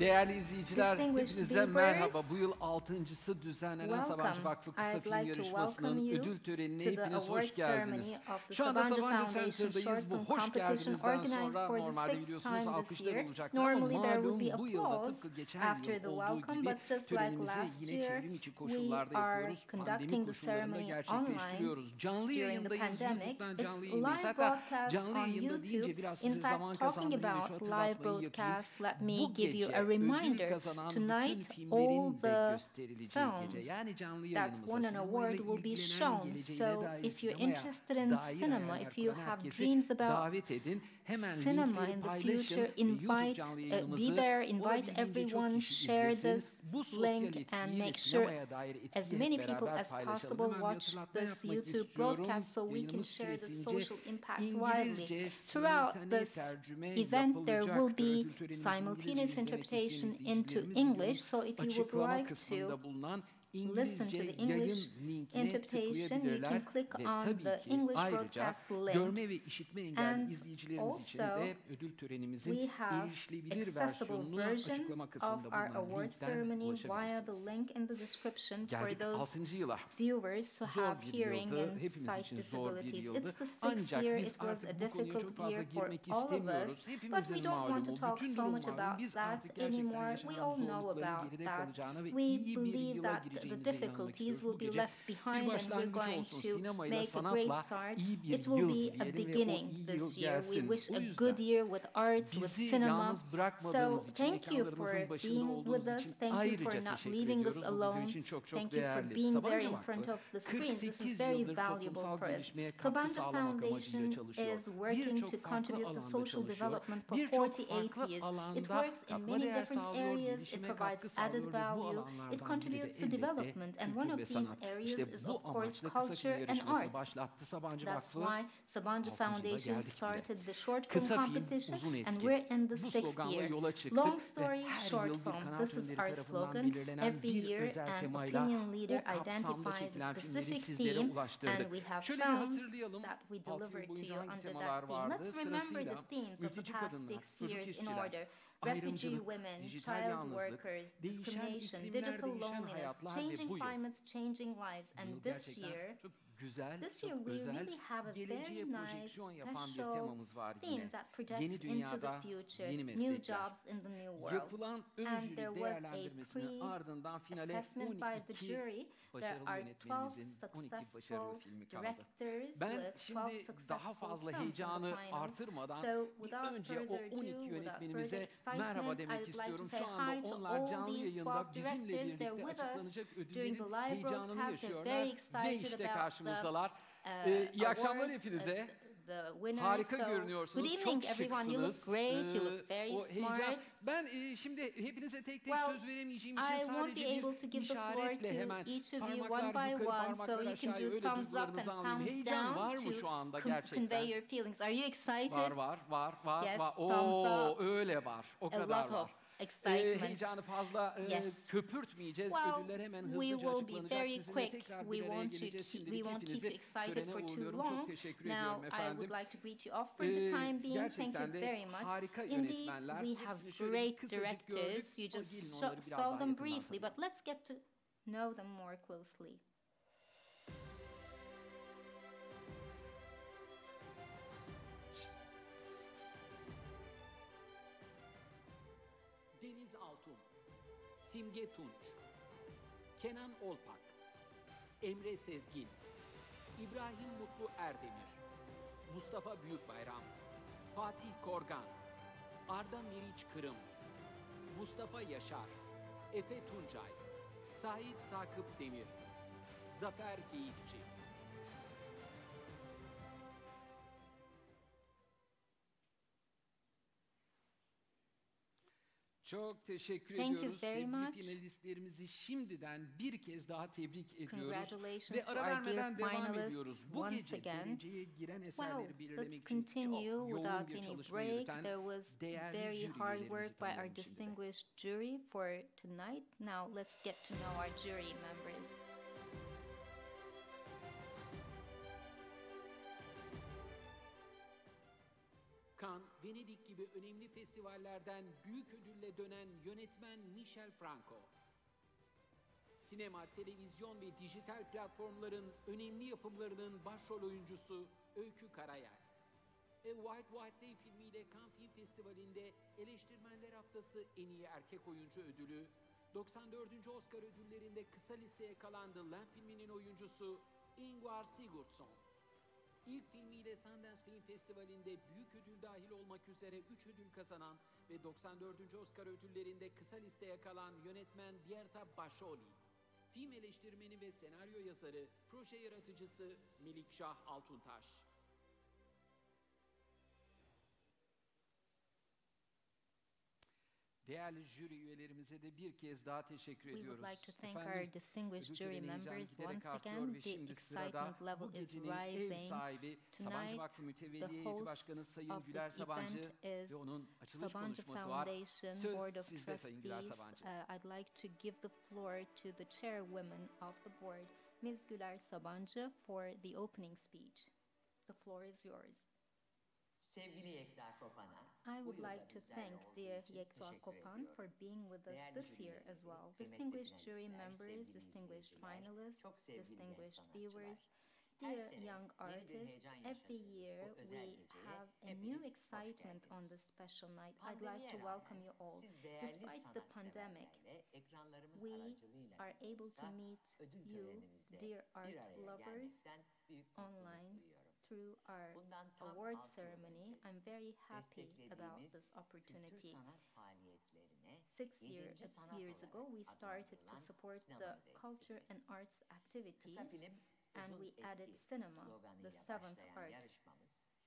Değerli izleyiciler, Distinguished hepinize viewers, merhaba. Bu yıl 6.'sı düzenlenen Sabancı welcome. Vakfı Kısa I'd Film like to Yarışması'nın welcome you ödül törenine to the hepiniz award hoş ceremony geldiniz. of the Şu anda Sabancı Sabancı Foundation Center'dayız. Short Bu Film hoş Competition geldinizden organized sonra for the normalde 6th biliyorsunuz time this alkışlar year. olacaktır ama Normally there would be malum bu yılda applause tıpkı geçen after yıl the olduğu welcome, gibi but just like törenimizi last yine year, çevrim içi we koşullarda are yapıyoruz. Pandemi conducting the koşullarında ceremony online gerçekleştiriyoruz. Canlı during the yayındayız. pandemic. YouTube'dan It's canlı yayındayız. live Hatta broadcast canlı on yayında deyince YouTube. biraz In size zaman fact, talking kazandırayım ve şu about live hatırlatmayı yapayım. broadcast, let me Bu give you a gece ödül reminder. kazanan bütün Tonight, all filmlerin de the gösterileceği gece. films Yani canlı that yayınımıza won an award sinemayla will be ilgilenen, shown. geleceğine So dair, if you're sinemaya interested in dair cinema, hayaller if you kuran have herkesi dreams about davet edin. Hemen cinema linkleri in the paylaşın. future, YouTube canlı be yayınımızı there, invite olabildiğince çok everyone, kişi share izlesin. this Bu sosyal link and etkiyi ve make sure sinemaya dair as etkiyi many hep people beraber as paylaşalım. possible Hemen bir watch hatırlatma this yapmak YouTube istiyorum. broadcast so we can Yayınımız share the süresince social impact İngilizce widely. Throughout simultane this tercüme event, there will yapılacaktır. be Ödül törenimizi simultaneous İngilizce izlemek interpretation isteyen into izleyicilerimiz English. So if you would açıklama like to kısmında bulunan listen to İngilizce the English yayın linkine interpretation, you tıklayabilirler can click ve on tabii the ki English ayrıca broadcast link. görme ve işitme engelli And izleyicilerimiz için also, de ödül törenimizin we have erişilebilir accessible versiyonunu version açıklama of kısmında our bulunan award linkten ceremony via the ulaşabilirsiniz. link in the description for Geldik those 6. yıla. viewers who Zor have bir hearing yıldı. and Hepimiz sight için zor bir disabilities. yıldı. It's the 6th Ancak year. biz It was artık a bu konuya çok difficult fazla year for girmek all of istemiyoruz. us, but we Hepimizin don't want to malumu, talk bütün so durum much malum. about Biz that artık gerçekten anymore. We yaşanan all know zorlukların about geride that. kalacağına ve We iyi bir believe yıla that the gireceğimize inanmak difficulties istiyoruz. Bu will be gece left bir behind and we're başlangıç going olsun. to Sinemayla, make a great sanatla start. iyi bir It will yıl be a dileyelim ve o beginning iyi this yıl year. We gelsin. wish O a yüzden good year with arts, with bizi cinema. yalnız So bırakmadığınız için, thank you for ekranlarınızın başında being with olduğunuz us. için Thank you for ayrıca not teşekkür leaving us ediyoruz. Bu bizim alone. için çok çok Thank you for değerli. being there Sabancı in front Vakfı of the screens. This is 48 very yıldır valuable toplumsal for us. gelişmeye katkı Sabancı sağlamak amacıyla Foundation çalışıyor. is working Birçok to farklı contribute to alanda social çalışıyor. development for Birçok 48 farklı years. It alanda works in katma many değer different sağlıyor, areas. It gelişime katkı provides added sağlıyor ve bu value. It alanlardan biri de contributes to elbette development. And one kültür ve of these sanat. areas İşte is bu of course amaçla kısa film culture and yarışmasını arts. başlattı Sabancı That's Vakfı. why Sabancı 6. yıla Foundation geldik bile. started the short film Kısa film, competition uzun etki. and we're in the Bu 6th sloganla year. yola çıktık Long ve story, her short yıl bir film. kanaat This is önderi our tarafından slogan. belirlenen Every bir year özel an temayla opinion leader o kapsamda identifies a çekilen filmleri specific sizlere theme and ulaştırdık. we have Şöyle bir films hatırlayalım. that we 6 deliver yıl to boyunca you hangi under temalar that theme. vardı? Let's remember the Sırasıyla themes of the mülteci past kadınlar, 6 çocuk years in işçiler, order. Refugee ayrımcılık, women, dijital child yalnızlık, workers, değişen discrimination, iklimler, digital değişen loneliness, hayatlar ve changing bu yıl. climates, changing lives. Bu And yıl this gerçekten year, çok güzel, this year çok we özel, really have a geleceğe very nice projeksiyon yapan bir special temamız var theme yine. that projects Yeni into the dünyada future, yeni new meslekler. jobs in the new world. Yapılan ön And jüri there was a değerlendirmesinin ardından finale assessment by the 12 jury. There başarılı are 12 yönetmenimizin 12 başarılı successful filmi kaldı. directors Ben with 12 şimdi successful daha fazla films in heyecanı the finals. artırmadan So bir without önce o further 12 ado, without yönetmenimize further merhaba excitement, demek I would like to istiyorum. say Şu anda hi to onlar all canlı these yayında 12 bizimle directors. They're birlikte with us açıklanacak during the ödüllerin live heyecanını broadcast. They're yaşıyorlar very ve excited işte about karşımızdalar. the İyi akşamlar awards, hepinize. the winners. Harika So, görünüyorsunuz. good evening, Çok everyone. You look şıksınız. great. You look very O heyecan. smart. Ben şimdi hepinize tek tek Well, söz veremeyeceğim için I won't sadece be able to bir give the floor işaretle to hemen each of you one parmaklar by yukarı, one, so parmaklar you can aşağıya do öyle thumbs up and duygularınızı alayım. thumbs Heyecan var down mı şu to anda convey gerçekten? your feelings. Are you excited? Var. Yes, Var. thumbs up. Öyle var. O A kadar lot var. of excitement. Heyecanı fazla Yes. köpürtmeyeceğiz. Well, Ödüller hemen we hızlıca will be açıklanacak. very Sizinle quick. tekrar We bir araya won't geleceğiz. keep Şimdilik you hepinizi excited törene for too uğurluyorum. Çok long. teşekkür Now, ediyorum I efendim. would like to greet you off for the time being. Thank you Gerçekten de very much. harika Indeed, yönetmenler. we have Hepsini şöyle bir great kısacık gördük. directors. You O just gelin onları biraz saw daha them yakından briefly, tanıyalım. but let's get to know them more closely. Deniz Altun, Simge Tunç, Kenan Olpak, Emre Sezgin, İbrahim Mutlu Erdemir, Mustafa Büyükbayram, Fatih Korgan, Arda Meriç Kırım, Mustafa Yaşar, Efe Tuncay, Sait Sakıp Demir, Zafer Geyikçi. Çok teşekkür ediyoruz. Sevgili finalistlerimizi şimdiden bir kez daha tebrik ediyoruz. Ve ara vermeden devam ediyoruz. Bu gece dereceye giren eserleri belirlemek için çok yoğun bir çalışma yürüten değerli jüri üyelerimizi tanıyalım şimdi. Jury for tonight. Now let's get to know our jury members. Cannes, Venedik gibi önemli festivallerden büyük ödülle dönen yönetmen Michel Franco. Sinema, televizyon ve dijital platformların önemli yapımlarının başrol oyuncusu Öykü Karayel. A White White Day filmiyle Cannes Film Festivali'nde Eleştirmenler Haftası en iyi erkek oyuncu ödülü, 94. Oscar ödüllerinde kısa listeye kalan The Lamb filminin oyuncusu Ingvar Sigurdsson. İlk filmiyle Sundance Film Festivali'nde büyük ödül dahil olmak üzere 3 ödül kazanan ve 94. Oscar ödüllerinde kısa listeye kalan yönetmen Bjerta Başoli. Film eleştirmeni ve senaryo yazarı, proje yaratıcısı Melikşah Altuntaş. Değerli jüri üyelerimize de bir kez daha teşekkür ediyoruz. We would like to thank our distinguished jury members once again. The excitement level is rising. Tonight, the host of this event is Sabancı Foundation Board of Trustees. I'd like to give the floor to the chairwoman of the board, Ms. Güler Sabancı, for the opening speech. The floor is yours. I would like to thank dear Yekta Kopan for being with us this year as well. Distinguished jury members, distinguished finalists, distinguished viewers, dear young artists, every year we have a new excitement on this special night. I'd like to welcome you all. Despite the pandemic, we are able to meet you, dear art lovers, online through our awards ceremony. I'm very happy about this opportunity. 6 years ago, we started to support the culture and arts activities, and we added cinema, the seventh art,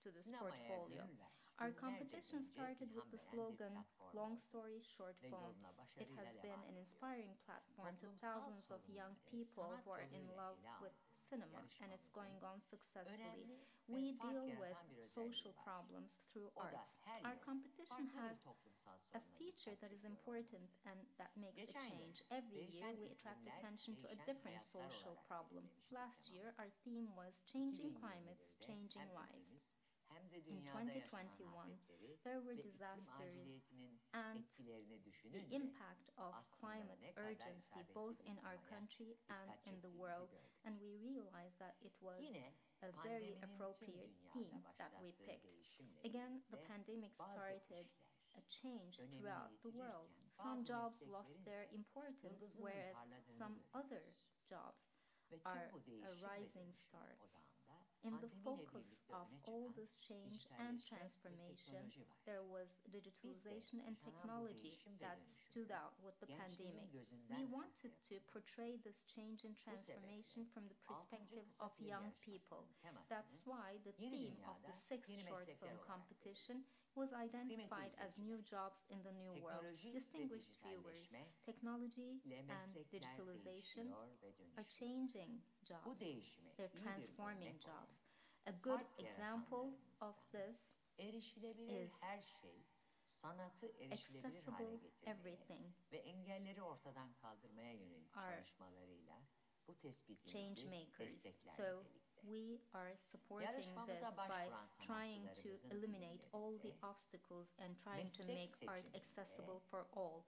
to this portfolio. Our competition started with the slogan, long story, short form. It has been an inspiring platform to thousands of young people who are in love with cinema, and it's going on successfully. We deal with social problems through arts. Our competition has a feature that is important and that makes a change. Every year we attract attention to a different social problem. Last year our theme was Changing Climates, Changing Lives. In 2021, there were disasters and the impact of climate urgency both in our country and in the world, and we realized that it was a very appropriate theme that we picked. Again, the pandemic started a change throughout the world. Some jobs lost their importance, whereas some other jobs are a rising star. In the focus of all this change and transformation, there was digitalization and technology that stood out with the pandemic. We wanted to portray this change and transformation from the perspective of young people. That's why the theme of the sixth short film competition was identified as New Jobs in the New World. Distinguished viewers, technology and digitalization are changing jobs. They're transforming jobs. A good example of this is accessible everything. Our change makers. So we are supporting this by trying to eliminate all the obstacles and trying to make art accessible for all.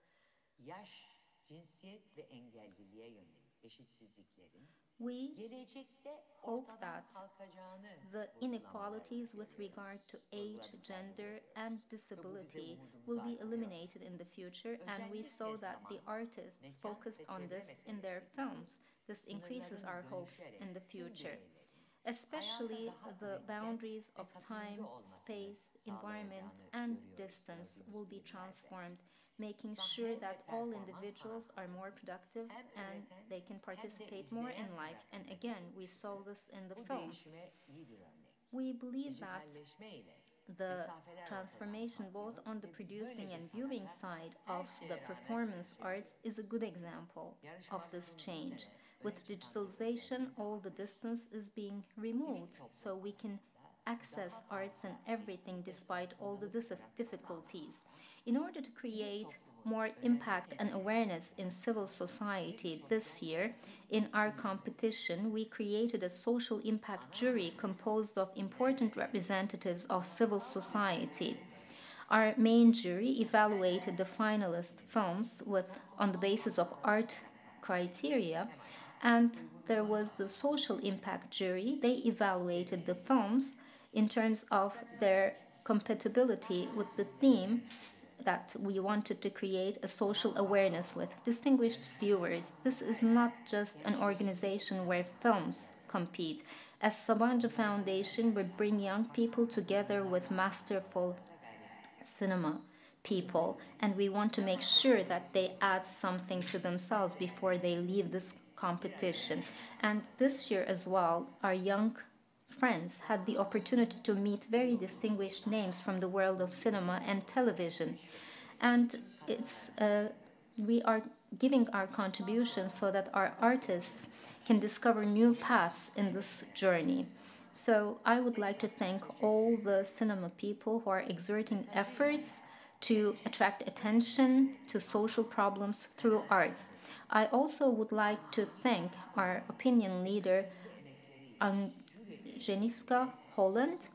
We hope that the inequalities with regard to age, gender, and disability will be eliminated in the future, and we saw that the artists focused on this in their films. This increases our hopes in the future. Especially the boundaries of time, space, environment, and distance will be transformed, making sure that all individuals are more productive and they can participate more in life. And again, we saw this in the films. We believe that the transformation both on the producing and viewing side of the performance arts is a good example of this change. With digitalization, all the distance is being removed, so we can access arts and everything despite all the difficulties. In order to create more impact and awareness in civil society this year, in our competition, we created a social impact jury composed of important representatives of civil society. Our main jury evaluated the finalist films on the basis of art criteria, and there was the social impact jury. They evaluated the films in terms of their compatibility with the theme that we wanted to create a social awareness with. Distinguished viewers, this is not just an organization where films compete. As Sabancı Foundation, we bring young people together with masterful cinema people, and we want to make sure that they add something to themselves before they leave this competition. And this year as well, our young friends had the opportunity to meet very distinguished names from the world of cinema and television. And we are giving our contribution so that our artists can discover new paths in this journey. So I would like to thank all the cinema people who are exerting efforts to attract attention to social problems through arts. I also would like to thank our opinion leader, Angeniska Holland,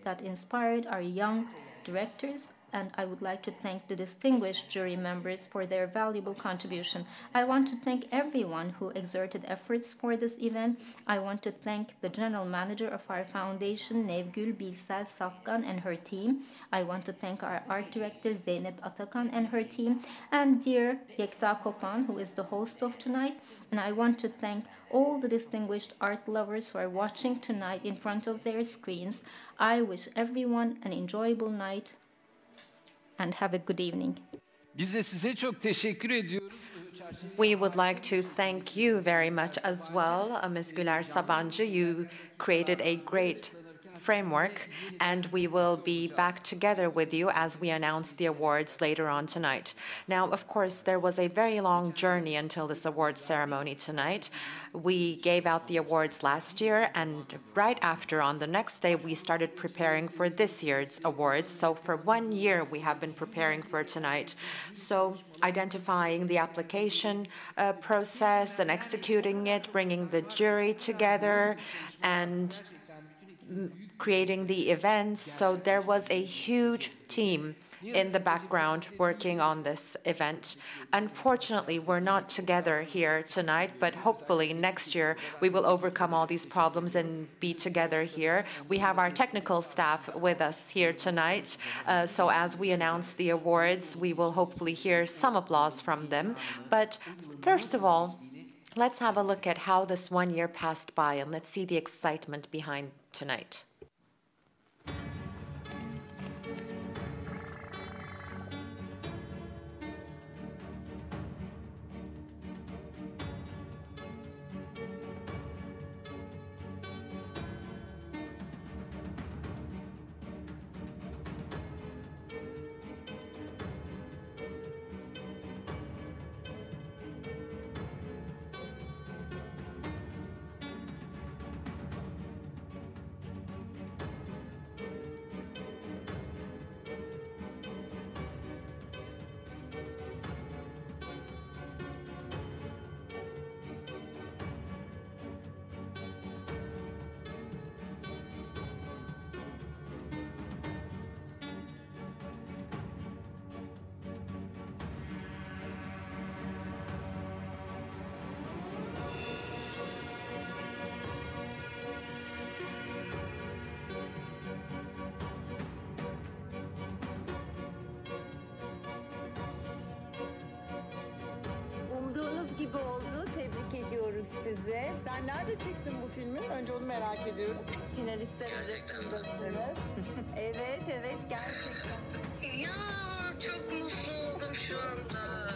that inspired our young directors, and I would like to thank the distinguished jury members for their valuable contribution. I want to thank everyone who exerted efforts for this event. I want to thank the general manager of our foundation, Nevgül Bilsel Safkan, and her team. I want to thank our art director, Zeynep Atakan, and her team, and dear Yekta Kopan, who is the host of tonight. And I want to thank all the distinguished art lovers who are watching tonight in front of their screens. I wish everyone an enjoyable night and have a good evening. Biz de size çok teşekkür ediyoruz. We would like to thank you very much as well, Ms. Güler Sabancı. You created a great framework, and we will be back together with you as we announce the awards later on tonight. Now, of course, there was a very long journey until this awards ceremony tonight. We gave out the awards last year, and right after, on the next day, we started preparing for this year's awards. So for 1 year, we have been preparing for tonight. So identifying the application process and executing it, bringing the jury together, and creating the events. So there was a huge team in the background working on this event. Unfortunately, we're not together here tonight, but hopefully next year we will overcome all these problems and be together here. We have our technical staff with us here tonight. So as we announce the awards, we will hopefully hear some applause from them. But first of all, let's have a look at how this 1 year passed by, and let's see the excitement behind tonight. Gibi oldu. Tebrik ediyoruz size. Sen nerede çektin bu filmi? Önce onu merak ediyorum. Finalistler arasındasınız. Evet, evet, gerçekten. Ya çok mutlu oldum şu anda.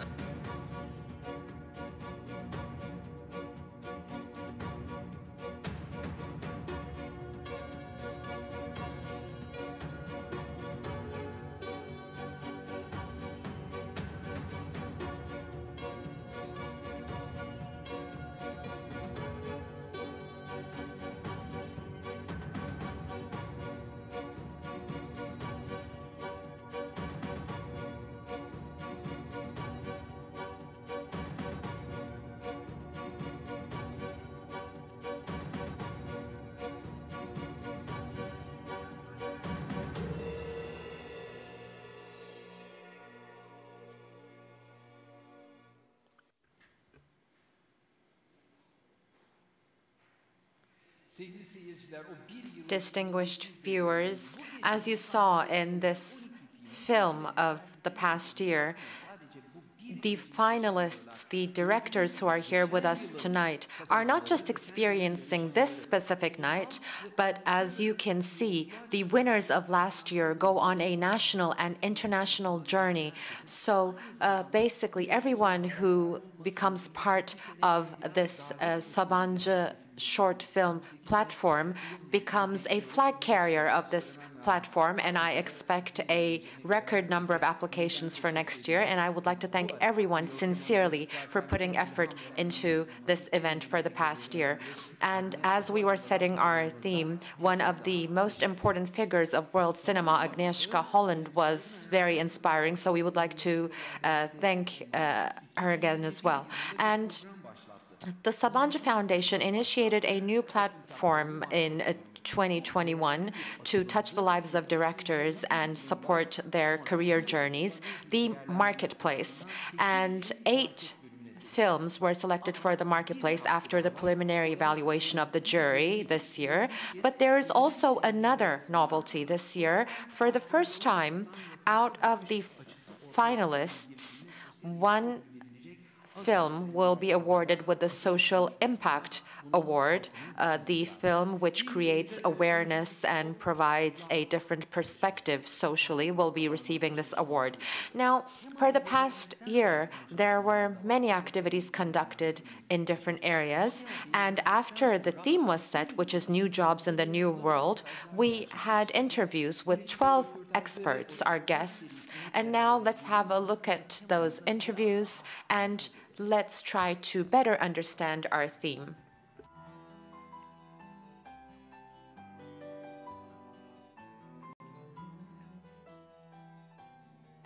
Distinguished viewers, as you saw in this film of the past year, the finalists, the directors who are here with us tonight, are not just experiencing this specific night, but as you can see, the winners of last year go on a national and international journey. So basically, everyone who becomes part of this Sabancı short film platform becomes a flag carrier of this platform, and I expect a record number of applications for next year, and I would like to thank everyone sincerely for putting effort into this event for the past year. And as we were setting our theme, one of the most important figures of world cinema, Agnieszka Holland, was very inspiring, so we would like to thank her again as well. And the Sabancı Foundation initiated a new platform in 2021 to touch the lives of directors and support their career journeys, the Marketplace. And 8 films were selected for the Marketplace after the preliminary evaluation of the jury this year. But there is also another novelty this year. For the first time, out of the finalists, one film will be awarded with the Social Impact Award, the film which creates awareness and provides a different perspective socially will be receiving this award. Now, for the past year, there were many activities conducted in different areas, and after the theme was set, which is New Jobs in the New World, we had interviews with 12 experts, our guests, and now let's have a look at those interviews and let's try to better understand our theme.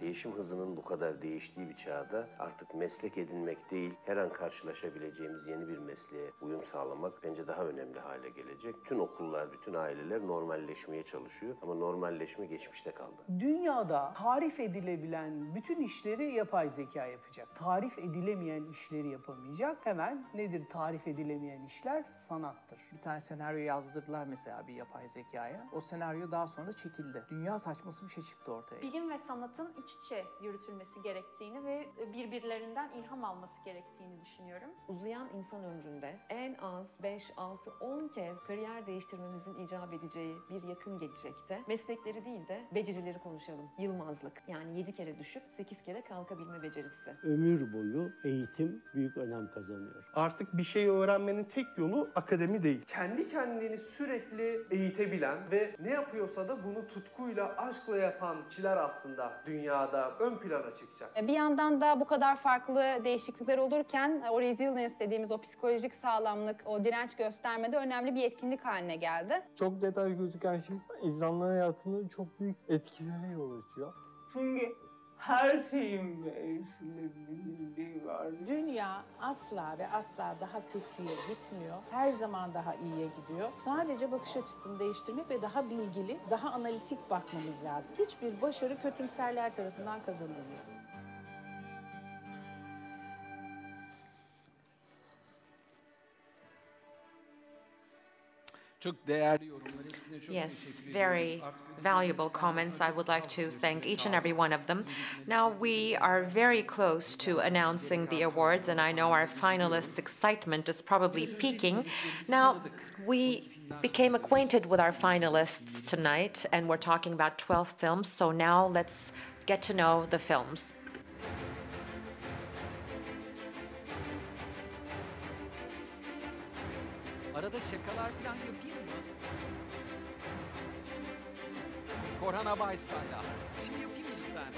Değişim hızının bu kadar değiştiği bir çağda artık meslek edinmek değil, her an karşılaşabileceğimiz yeni bir mesleğe uyum sağlamak bence daha önemli hale gelecek. Bütün okullar, bütün aileler normalleşmeye çalışıyor ama normalleşme geçmişte kaldı. Dünyada tarif edilebilen bütün işleri yapay zeka yapacak. Tarif edilemeyen işleri yapamayacak. Hemen nedir tarif edilemeyen işler? Sanattır. Bir tane senaryo yazdırdılar mesela bir yapay zekaya. O senaryo daha sonra çekildi. Dünya saçması bir şey çıktı ortaya. Bilim ve sanatın iç içe yürütülmesi gerektiğini ve birbirlerinden ilham alması gerektiğini düşünüyorum. Uzayan insan ömründe en az 5, 6, 10 kez kariyer değiştirmemizin icap edeceği bir yakın gelecekte meslekleri değil de becerileri konuşalım. Yılmazlık, yani 7 kere düşüp 8 kere kalkabilme becerisi. Ömür boyu eğitim büyük önem kazanıyor. Artık bir şeyi öğrenmenin tek yolu akademi değil. Kendi kendini sürekli eğitebilen ve ne yapıyorsa da bunu tutkuyla, aşkla yapan kişiler aslında dünyada ön plana çıkacak. Bir yandan da bu kadar farklı değişiklikler olurken o resilience dediğimiz o psikolojik sağlamlık, o direnç göstermede önemli bir etkinlik haline geldi. Çok detay gözüken şey insanların hayatını çok büyük etkilere yol açıyor. Çünkü her şeyin değişilebilirliği var. Dünya asla ve asla daha kötüye gitmiyor. Her zaman daha iyiye gidiyor. Sadece bakış açısını değiştirmek ve daha bilgili, daha analitik bakmamız lazım. Hiçbir başarı kötümserler tarafından kazanılmıyor. Yes, very valuable comments. I would like to thank each and every one of them. Now, we are very close to announcing the awards, and I know our finalists' excitement is probably peaking. Now, we became acquainted with our finalists tonight, and we're talking about 12 films, so now let's get to know the films. Arada şakalar falan yapayım mı? Korhan Abays'tayla. Şimdi yapayım mı bir tane?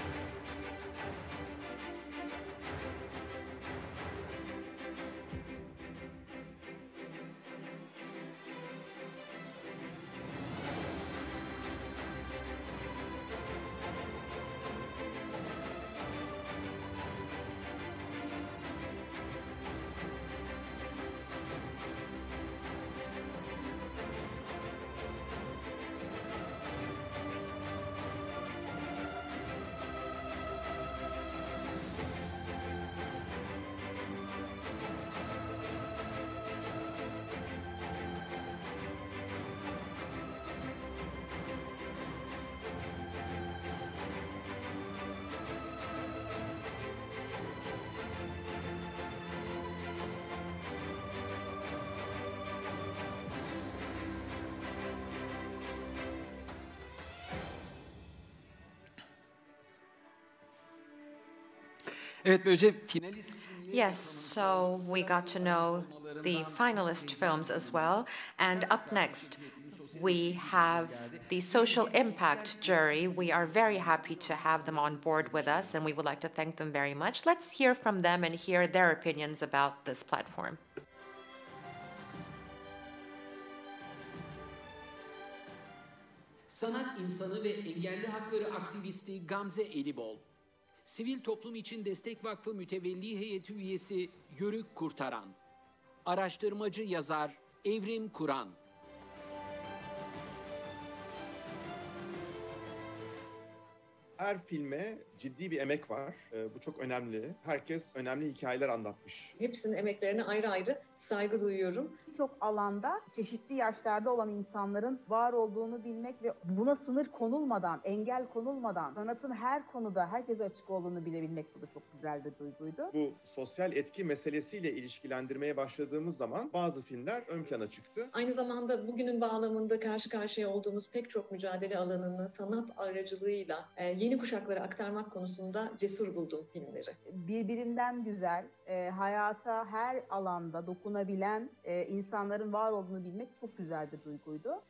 Yes, so we got to know the finalist films as well. And up next, we have the social impact jury. We are very happy to have them on board with us, and we would like to thank them very much. Let's hear from them and hear their opinions about this platform. Sanat insanı ve engelli hakları aktivisti Gamze Elibol. Sivil Toplum İçin Destek Vakfı Mütevelli Heyeti üyesi Yörük Kurtaran. Araştırmacı yazar Evrim Kur'an. Her filme ciddi bir emek var. Bu çok önemli. Herkes önemli hikayeler anlatmış. Hepsinin emeklerine ayrı ayrı saygı duyuyorum. Birçok alanda çeşitli yaşlarda olan insanların var olduğunu bilmek ve buna sınır konulmadan, engel konulmadan sanatın her konuda herkese açık olduğunu bilebilmek bu da çok güzel bir duyguydu. Bu sosyal etki meselesiyle ilişkilendirmeye başladığımız zaman bazı filmler ön plana çıktı. Aynı zamanda bugünün bağlamında karşı karşıya olduğumuz pek çok mücadele alanını sanat aracılığıyla yeni kuşaklara aktarmak konusunda cesur buldum filmleri. Birbirinden güzel, hayata her alanda dokunabilen insanların var olduğunu bilmek çok güzel bir duyguydu.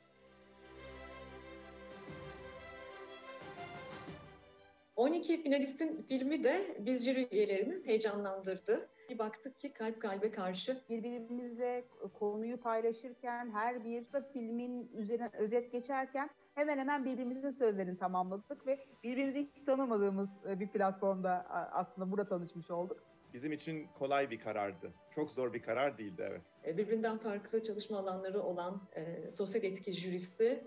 ...12 finalistin filmi de biz jüri üyelerini heyecanlandırdı. Bir baktık ki kalp kalbe karşı. Birbirimizle konuyu paylaşırken, her bir filmin üzerinden özet geçerken hemen hemen birbirimizin sözlerini tamamladık ve birbirimizi hiç tanımadığımız bir platformda aslında burada tanışmış olduk. Bizim için kolay bir karardı. Çok zor bir karar değildi, evet. Birbirinden farklı çalışma alanları olan sosyal etki jürisi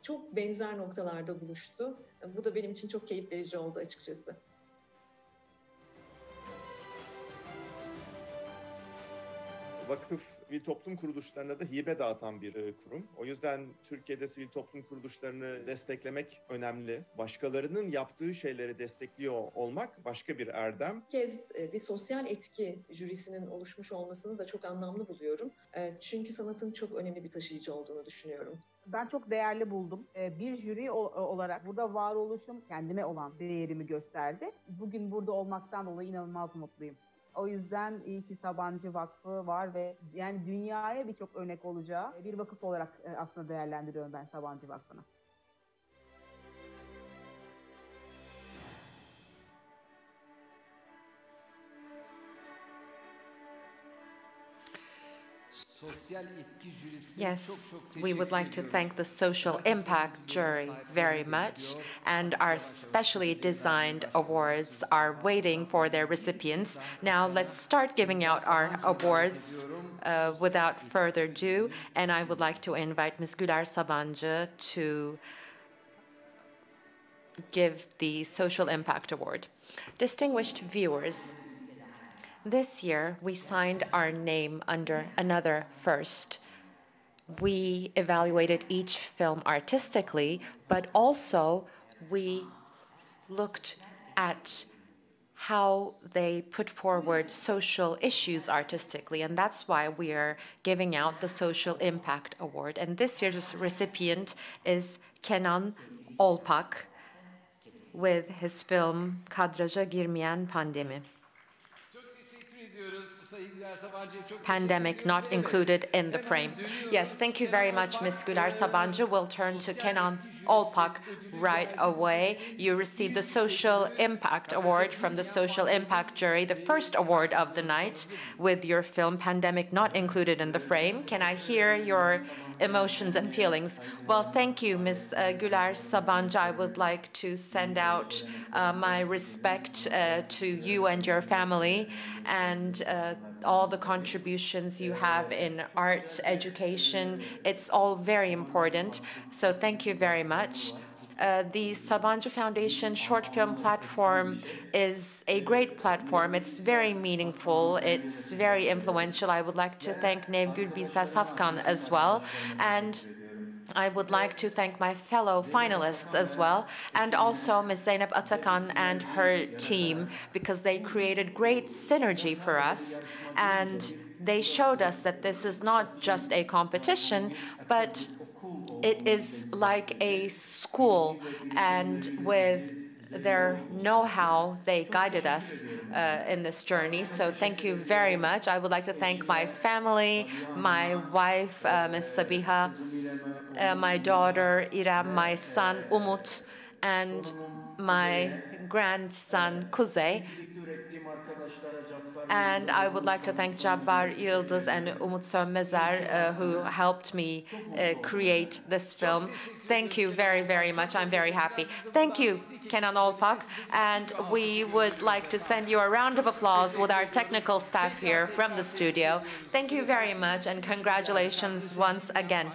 çok benzer noktalarda buluştu. Bu da benim için çok keyif verici oldu açıkçası. Vakıf sivil toplum kuruluşlarına da hibe dağıtan bir kurum. O yüzden Türkiye'de sivil toplum kuruluşlarını desteklemek önemli. Başkalarının yaptığı şeyleri destekliyor olmak başka bir erdem. Bir kez bir sosyal etki jürisinin oluşmuş olmasını da çok anlamlı buluyorum. Çünkü sanatın çok önemli bir taşıyıcı olduğunu düşünüyorum. Ben çok değerli buldum. Bir jüri olarak burada varoluşum kendime olan değerimi gösterdi. Bugün burada olmaktan dolayı inanılmaz mutluyum. O yüzden iyi ki Sabancı Vakfı var ve yani dünyaya birçok örnek olacağı bir vakıf olarak aslında değerlendiriyorum ben Sabancı Vakfı'nı. Yes, we would like to thank the Social Impact Jury very much, and our specially designed awards are waiting for their recipients. Now let's start giving out our awards without further ado, and I would like to invite Ms. Güler Sabancı to give the Social Impact Award. Distinguished viewers, this year, we signed our name under another first. We evaluated each film artistically, but also we looked at how they put forward social issues artistically, and that's why we are giving out the Social Impact Award. And this year's recipient is Kenan Olpak with his film Kadraja Girmeyen Pandemi. Pandemic not included in the frame. Yes, thank you very much, Ms. Güler Sabancı. We'll turn to Kenan Olpak right away. You received the Social Impact Award from the Social Impact Jury, the first award of the night, with your film Pandemic not included in the frame. Can I hear your emotions and feelings? Well, thank you, Ms. Güler Sabancı. I would like to send out my respect to you and your family, and all the contributions you have in art, education. It's all very important. So thank you very much. The Sabancı Foundation short film platform is a great platform. It's very meaningful. It's very influential. I would like to thank Nevgül Bisa Safkan as well. And I would like to thank my fellow finalists as well, and also Ms. Zeynep Atakan and her team, because they created great synergy for us, and they showed us that this is not just a competition, but it is like a school, and with their know-how. They guided us in this journey. So thank you very much. I would like to thank my family, my wife, Ms. Sabiha, my daughter, Irem, my son, Umut, and my grandson, Kuzey. And I would like to thank Jabbar Yıldız and Umut Sönmezer who helped me create this film. Thank you very, very much. I'm very happy. Thank you, Kenan Olpak. And we would like to send you a round of applause with our technical staff here from the studio. Thank you very much and congratulations once again.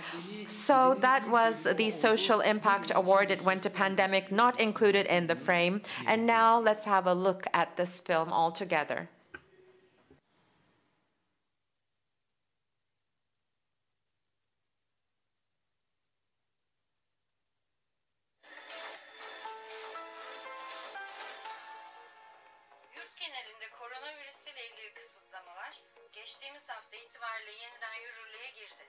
So that was the Social Impact Award. It went to Pandemic, not included in the frame. And now let's have a look at this film all together. Geçtiğimiz hafta itibariyle yeniden yürürlüğe girdi.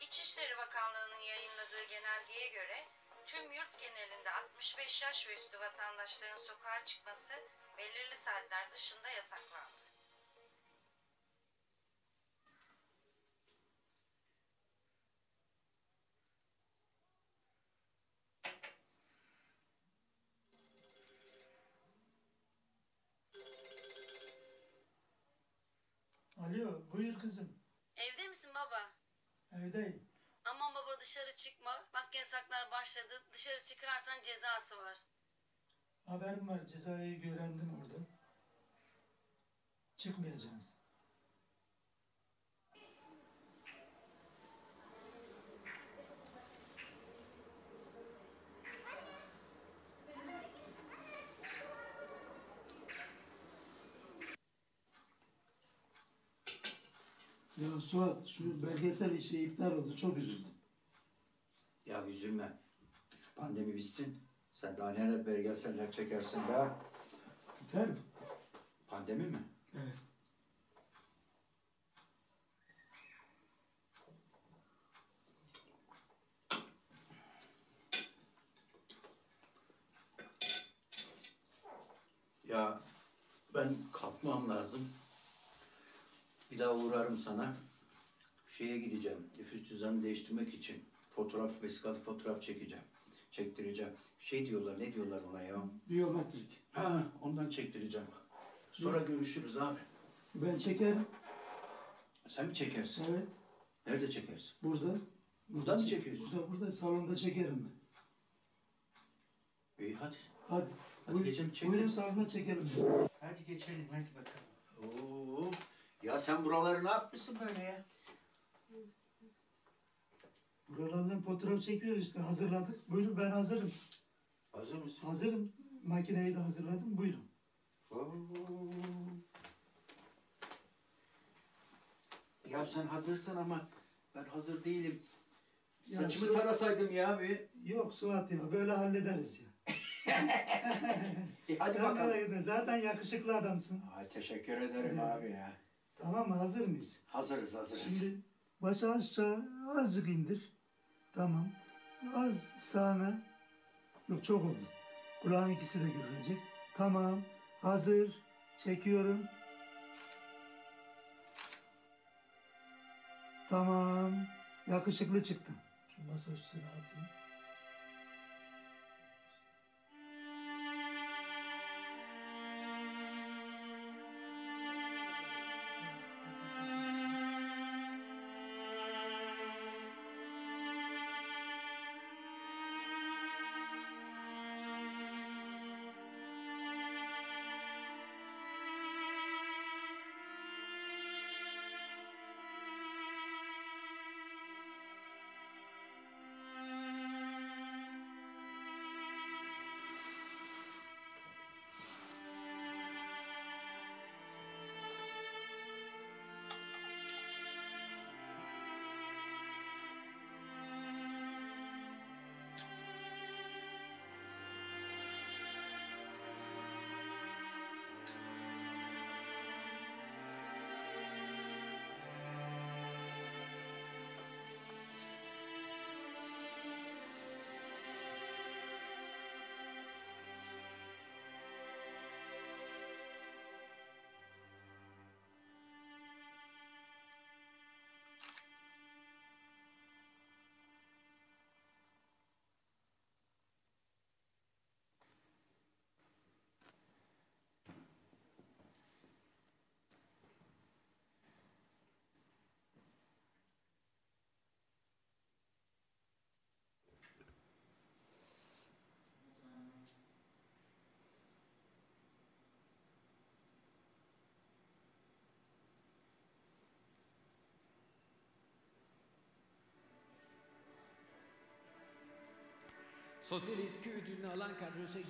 İçişleri Bakanlığı'nın yayınladığı genelgeye göre tüm yurt genelinde 65 yaş ve üstü vatandaşların sokağa çıkması belirli saatler dışında yasaklandı. Alo, buyur kızım. Evde misin baba? Evdeyim. Aman baba dışarı çıkma. Bak yasaklar başladı. Dışarı çıkarsan cezası var. Haberim var, cezayı öğrendim orada. Çıkmayacağız. Ya Suat, şu belgesel işi iptal oldu, çok üzüldüm. Ya üzülme. Şu pandemi bitsin. Sen daha neler belgeseller çekersin daha. Biter mi? Pandemi mi? Evet. Ya ben kalkmam lazım. Bir daha uğrarım sana. Şeye gideceğim. Nüfus cüzdanını değiştirmek için. Fotoğraf, vesikalık fotoğraf çekeceğim. Çektireceğim. Şey diyorlar, ne diyorlar ona ya? Biyometrik. Ha, ondan çektireceğim. Sonra görüşürüz abi. Ben çekerim. Sen mi çekersin? Evet. Nerede çekersin? Burada. Burada mı çekiyorsun? Burada, salonda çekerim ben. İyi hadi. Hadi. Hadi geçelim çekelim. Buyurun salonda çekelim. Hadi geçelim, hadi bakalım. Oo. Ya sen buraları ne yapmışsın böyle ya? Buralardan fotoğraf çekiyoruz işte, hazırladık. Buyurun, ben hazırım. Hazır mısın? Hazırım. Makineyi de hazırladım, buyurun. Oo. Ya sen hazırsın ama ben hazır değilim. Saçımı tarasaydım ya bir. Yok Suat ya, böyle hallederiz ya. Hadi Sen bakalım. zaten yakışıklı adamsın. Ay, teşekkür ederim abi ya. Tamam mı, hazır mıyız? Hazırız. Şimdi başı aşağı azıcık indir. Tamam. Az sağına. Yok, çok oldu. Kulağın ikisi de görünecek. Tamam. Hazır. Çekiyorum. Tamam. Yakışıklı çıktın. Şu masa üstüne atayım.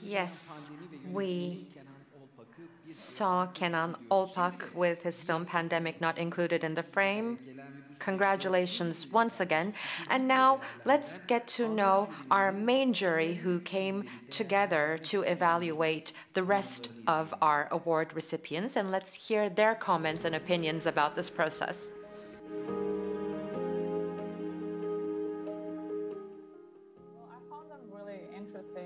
Yes, we saw Kenan Olpak with his film Pandemic not included in the frame. Congratulations once again. And now let's get to know our main jury who came together to evaluate the rest of our award recipients, and let's hear their comments and opinions about this process.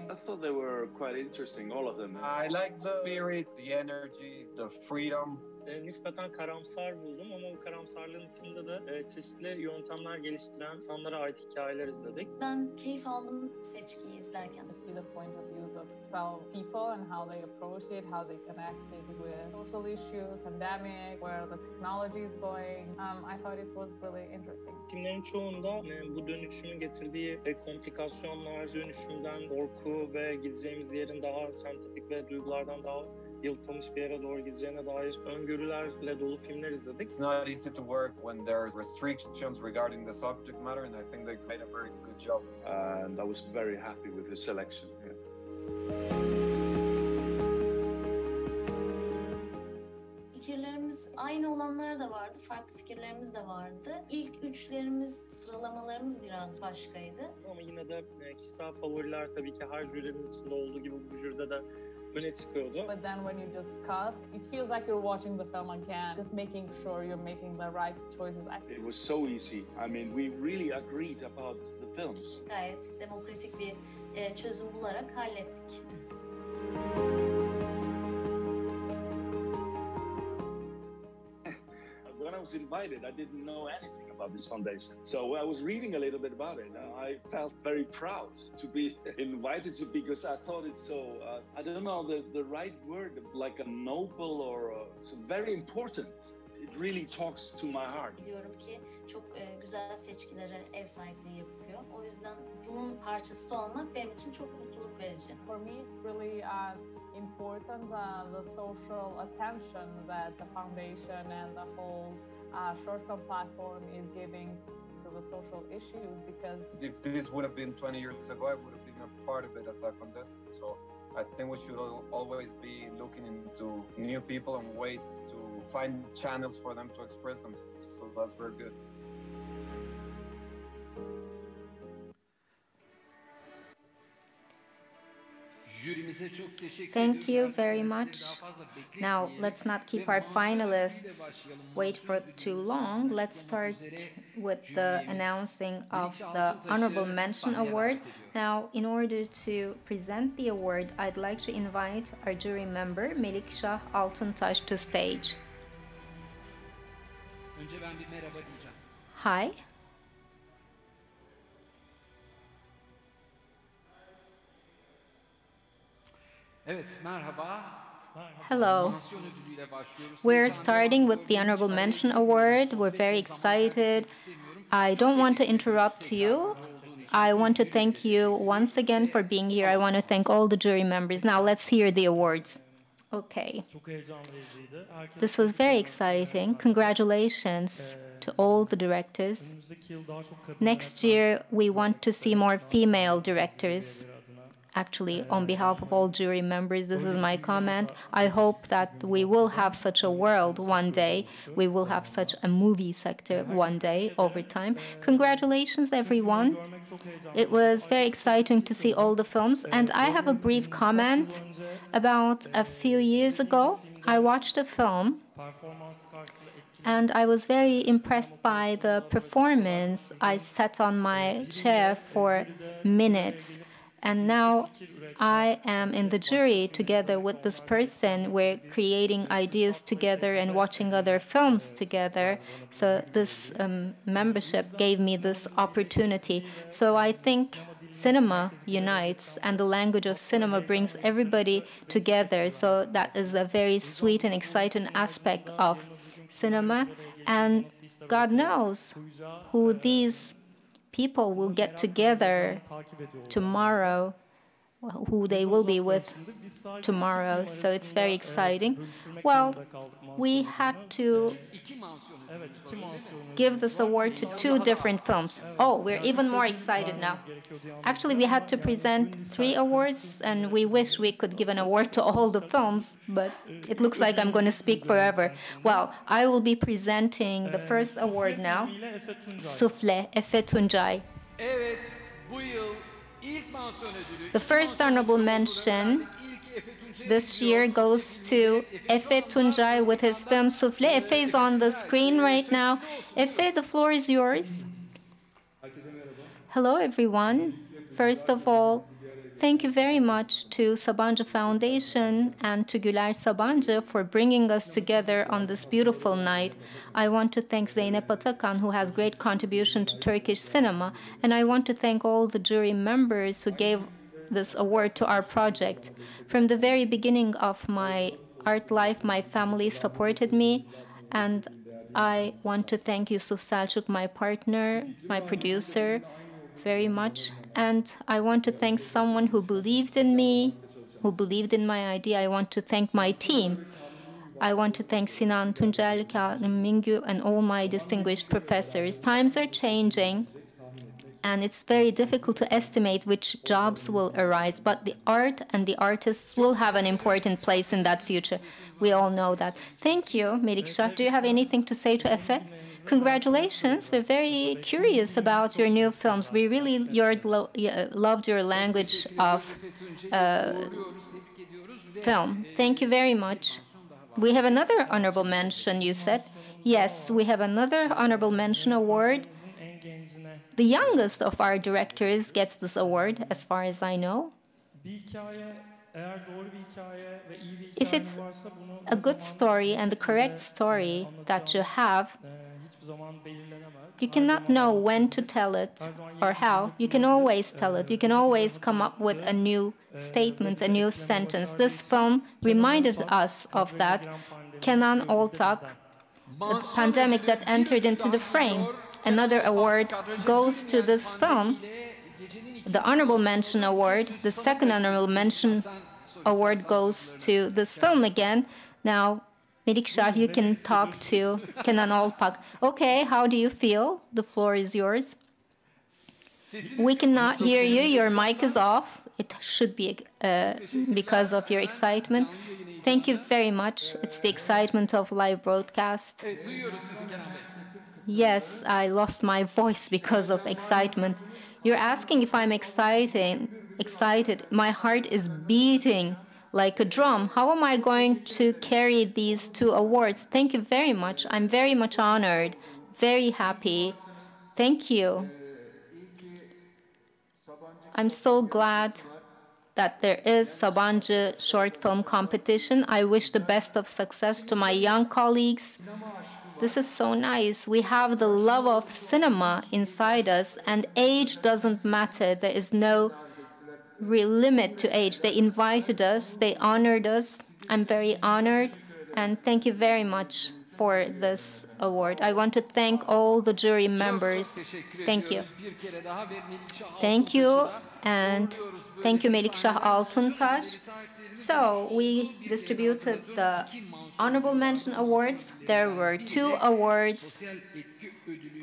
I thought they were quite interesting, all of them. I like the spirit, the energy, the freedom. Nispeten karamsar buldum ama bu karamsarlığın içinde de çeşitli yöntemler geliştiren insanlara ait hikayeler izledik. Ben keyif aldım seçkiyi izlerken. I see the point of views of 12 people and how they approach it, how they connected with social issues, pandemic, where the technology is going. I thought it was really interesting. Filmlerin çoğunda bu dönüşümün getirdiği komplikasyonlar, dönüşümden korku ve gideceğimiz yerin daha sentetik ve duygulardan daha yalıtılmış bir yere doğru gideceğine dair öngörülerle dolu filmler izledik. It's not easy to work when there's restrictions regarding the subject matter, and I think they made a very good job. And I was very happy with the selection. Yeah. Fikirlerimiz aynı olanlar da vardı, farklı fikirlerimiz de vardı. İlk üçlerimiz, sıralamalarımız biraz başkaydı. Ama yine de kişisel favoriler tabii ki her jürinin içinde olduğu gibi bu jüride de öne çıkıyordu. But then when you discuss, it feels like you're watching the film again, just making sure you're making the right choices. It was so easy. I mean, we really agreed about the films. Gayet demokratik bir çözüm bularak hallettik. When I was invited, I didn't know anything about this foundation. So I was reading a little bit about it. I felt very proud to be invited to, because I thought it's so, I don't know the right word, like a noble or so very important. It really talks to my heart. Biliyorum ki çok güzel seçkilere ev sahipliği yapıyor. O yüzden bunun parçası olmak benim için çok mutluluk verici. For me, it's really important the social attention that the foundation and the whole short film platform is giving to the social issues, because if this would have been 20 years ago, I would have been a part of it as a contestant. So I think we should always be looking into new people and ways to find channels for them to express themselves. So that's very good. Thank you very much. Now, let's not keep our finalists wait for too long. Let's start with the announcing of the Honorable Mention Award. Now, in order to present the award, I'd like to invite our jury member, Melikşah Altuntaş, to stage. Hi. Hello. We're starting with the Honorable Mention Award. We're very excited. I don't want to interrupt you. I want to thank you once again for being here. I want to thank all the jury members. Now let's hear the awards. Okay. This was very exciting. Congratulations to all the directors. Next year, we want to see more female directors. Actually, on behalf of all jury members, this is my comment. I hope that we will have such a world one day. We will have such a movie sector one day over time. Congratulations, everyone. It was very exciting to see all the films. And I have a brief comment. About a few years ago, I watched a film and I was very impressed by the performance. I sat on my chair for minutes. And now I am in the jury together with this person. We're creating ideas together and watching other films together. So this membership gave me this opportunity. So I think cinema unites, and the language of cinema brings everybody together. So that is a very sweet and exciting aspect of cinema. And God knows who these people will get together tomorrow who they will be with tomorrow. So it's very exciting. Well, we had to give this award to 2 different films. Oh, we're even more excited now. Actually, we had to present 3 awards, and we wish we could give an award to all the films, but it looks like I'm going to speak forever. Well, I will be presenting the first award now. Souffle, Efe Tuncay. The first honorable mention this year goes to Efe Tuncay with his film Souffle. Efe is on the screen right now. Efe, the floor is yours. Hello, everyone. First of all, thank you very much to Sabancı Foundation and to Güler Sabancı for bringing us together on this beautiful night. I want to thank Zeynep Atakan, who has great contribution to Turkish cinema, and I want to thank all the jury members who gave this award to our project. From the very beginning of my art life, my family supported me, and I want to thank Yusuf Selçuk, my partner, my producer, very much. And I want to thank someone who believed in me, who believed in my idea. I want to thank my team. I want to thank Sinan Tuncel, Kazım Mingü, and all my distinguished professors. Times are changing, and it's very difficult to estimate which jobs will arise, but the art and the artists will have an important place in that future. We all know that. Thank you, Melikşah. Do you have anything to say to Efe? Congratulations. We're very curious about your new films. We really loved your language of film. Thank you very much. We have another honorable mention, you said. Yes, we have another honorable mention award. The youngest of our directors gets this award, as far as I know. If it's a good story and the correct story that you have, you cannot know when to tell it or how. You can always tell it. You can always come up with a new statement, a new sentence. This film reminded us of that. Kenan Oltak, the pandemic that entered into the frame. Another award goes to this film, the honorable mention award. The second honorable mention award goes to this film again. Now, Melikşah, you can talk to Kenan Olpak. Okay, how do you feel? The floor is yours. We cannot hear you. Your mic is off. It should be because of your excitement. Thank you very much. It's the excitement of live broadcast. Yes, I lost my voice because of excitement. You're asking if I'm excited. My heart is beating like a drum. How am I going to carry these 2 awards? Thank you very much. I'm very much honored, very happy. Thank you. I'm so glad that there is Sabancı short film competition. I wish the best of success to my young colleagues. This is so nice. We have the love of cinema inside us, and age doesn't matter. There is no real limit to age. They invited us, they honored us. I'm very honored, and thank you very much for this award. I want to thank all the jury members. Thank you. Thank you, and thank you, Melikşah Altuntaş. So we distributed the honorable mention awards. There were 2 awards,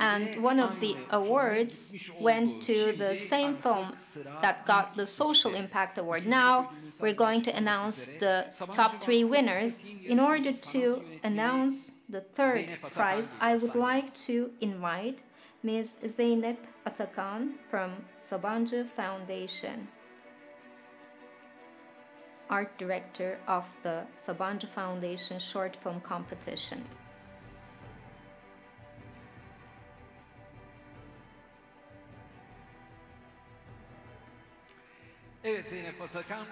and one of the awards went to the same film that got the Social Impact Award. Now we're going to announce the top 3 winners. In order to announce the 3rd prize, I would like to invite Ms. Zeynep Atakan from Sabancı Foundation, art director of the Sabancı Foundation short film competition.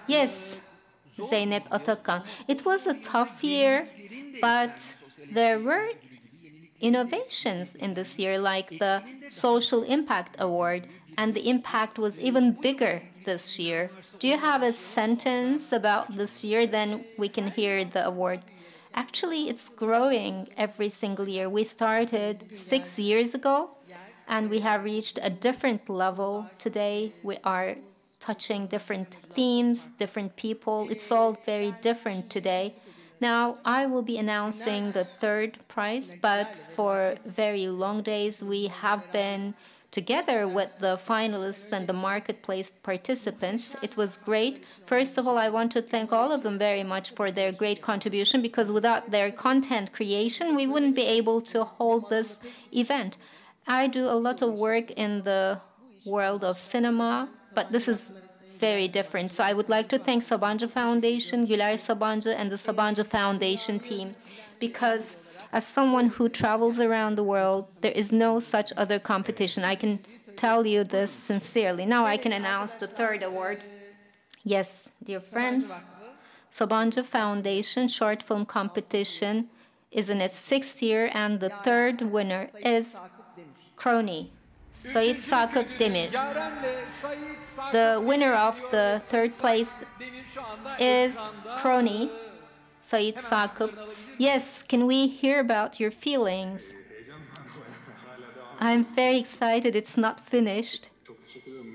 Yes, Zeynep Atakan. It was a tough year, but there were innovations in this year, like the Social Impact Award, and the impact was even bigger this year. Do you have a sentence about this year? Then we can hear the award. Actually, it's growing every single year. We started 6 years ago, and we have reached a different level. Today, we are touching different themes, different people. It's all very different today. Now, I will be announcing the third prize, but for very long days, we have been together with the finalists and the marketplace participants. It was great. First of all, I want to thank all of them very much for their great contribution, because without their content creation, we wouldn't be able to hold this event. I do a lot of work in the world of cinema, but this is very different. So I would like to thank Sabancı Foundation, Güler Sabancı, and the Sabancı Foundation team, because as someone who travels around the world, there is no such other competition. I can tell you this sincerely. Now I can announce the third award. Yes, dear friends, Sabancı Foundation Short Film Competition is in its 6th year, and the third winner is Crony. Sayit Sakıp Demir. The winner of the third place is Crony, Sayit Sakıp. Yes, can we hear about your feelings? I'm very excited. It's not finished.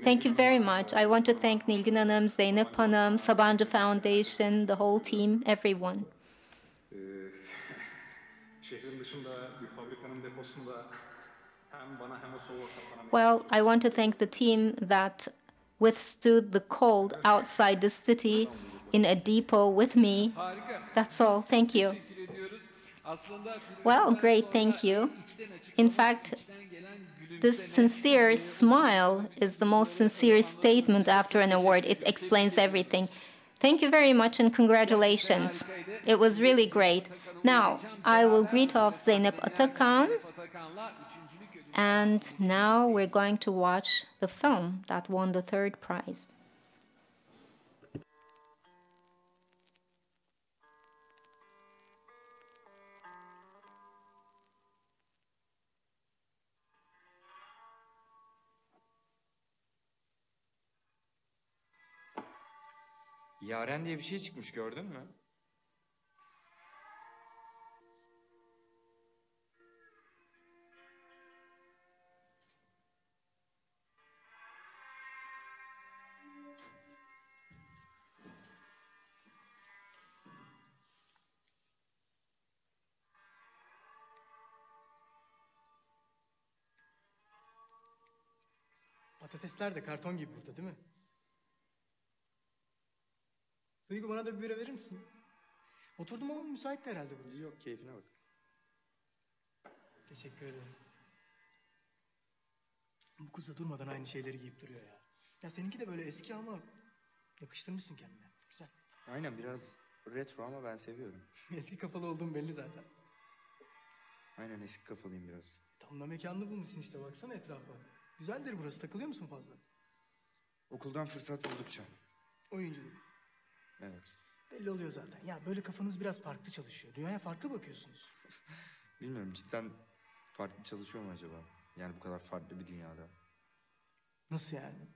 Thank you very much. I want to thank Nilgün Hanım, Zeynep Hanım, Sabancı Foundation, the whole team, everyone. Well, I want to thank the team that withstood the cold outside the city in a depot with me. That's all. Thank you. Well, great. Thank you. In fact, this sincere smile is the most sincere statement after an award. It explains everything. Thank you very much and congratulations. It was really great. Now, I will greet off Zeynep Atakan. And now we're going to watch the film that won the third prize. Yaren diye bir şey çıkmış, gördün mü? Patatesler de karton gibi burada, değil mi? Duygu, bana da bir bira verir misin? Oturdum ama müsait de herhalde burası. Yok, keyfine bak. Teşekkür ederim. Bu kız da durmadan aynı şeyleri giyip duruyor ya. Ya seninki de böyle eski ama yakıştırmışsın kendine. Güzel. Aynen, biraz retro ama ben seviyorum. Eski kafalı olduğum belli zaten. Aynen, eski kafalıyım biraz. Tam da mekanını bulmuşsun işte, baksana etrafa. Güzeldir burası, takılıyor musun fazla? Okuldan fırsat buldukça. Oyunculuk. Evet. Belli oluyor zaten. Ya böyle kafanız biraz farklı çalışıyor. Dünyaya farklı bakıyorsunuz. Bilmiyorum, cidden farklı çalışıyor mu acaba? Yani bu kadar farklı bir dünyada. Nasıl yani?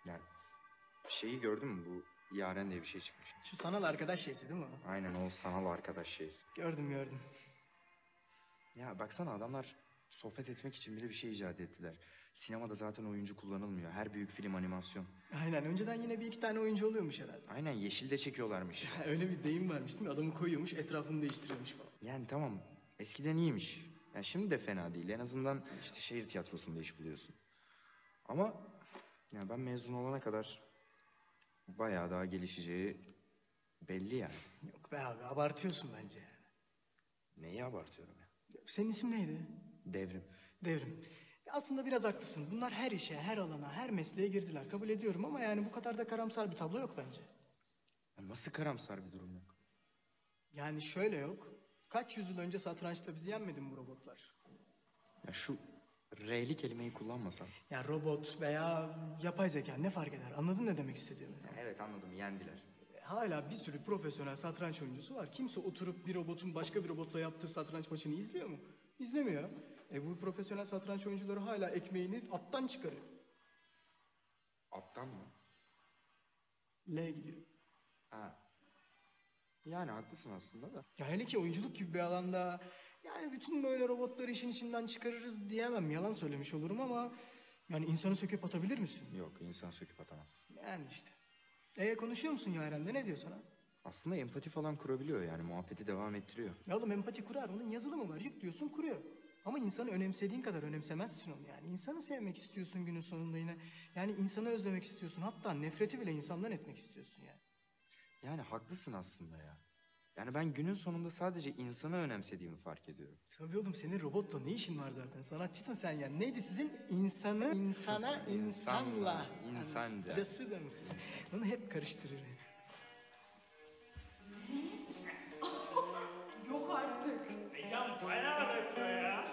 Yani şeyi gördün mü, bu Yaren diye bir şey çıkmış. Şu sanal arkadaş şeysi değil mi o? Aynen, o sanal arkadaş şeysi. Gördüm. Ya baksana, adamlar sohbet etmek için bile bir şey icat ettiler. Sinemada zaten oyuncu kullanılmıyor. Her büyük film animasyon. Aynen, önceden yine bir iki tane oyuncu oluyormuş herhalde. Aynen, yeşilde çekiyorlarmış. Öyle bir deyim varmış değil mi? Adamı koyuyormuş, etrafını değiştiriyormuş falan. Yani tamam, eskiden iyiymiş. Yani şimdi de fena değil. En azından işte şehir tiyatrosunda iş buluyorsun. Ama yani ben mezun olana kadar bayağı daha gelişeceği belli yani. Yok be abi, abartıyorsun bence yani. Neyi abartıyorum ya? Senin isim neydi? Devrim. Devrim. Aslında biraz haklısın. Bunlar her işe, her alana, her mesleğe girdiler. Kabul ediyorum ama yani bu kadar da karamsar bir tablo yok bence. Ya nasıl karamsar bir durum yok? Yani şöyle yok. Kaç yüzyıl önce satrançta bizi yenmedi mi bu robotlar? Ya şu R'li kelimeyi kullanmasan. Ya robot veya yapay zeka ne fark eder? Anladın ne demek istediğimi? Ya evet, anladım, yendiler. Hala bir sürü profesyonel satranç oyuncusu var. Kimse oturup bir robotun başka bir robotla yaptığı satranç maçını izliyor mu? İzlemiyor. Bu profesyonel satranç oyuncuları hala ekmeğini attan çıkarıyor. Attan mı? L gidiyor. Ha. Yani haklısın aslında da. Ya hele ki oyunculuk gibi bir alanda yani bütün böyle robotları işin içinden çıkarırız diyemem. Yalan söylemiş olurum ama Yani insanı söküp atabilir misin? Yok, insan söküp atamaz. Yani işte. Konuşuyor musun Yaren'le? Ne diyor sana? Aslında empati falan kurabiliyor, yani muhabbeti devam ettiriyor. Ya oğlum empati kurar, onun yazılımı var. Yük diyorsun kuruyor. Ama insanı önemsediğin kadar önemsemezsin onu yani. İnsanı sevmek istiyorsun günün sonunda yine. Yani insanı özlemek istiyorsun. Hatta nefreti bile insandan etmek istiyorsun yani. Yani haklısın aslında ya. Yani ben günün sonunda sadece insanı önemsediğimi fark ediyorum. Tabii oğlum, senin robotla ne işin var zaten? Sanatçısın sen yani. Neydi sizin? İnsanı, insana, insanla. İnsanca. Yani, cası da mı? Onu hep karıştırır. Yok artık. Mekan bayağı retro ya.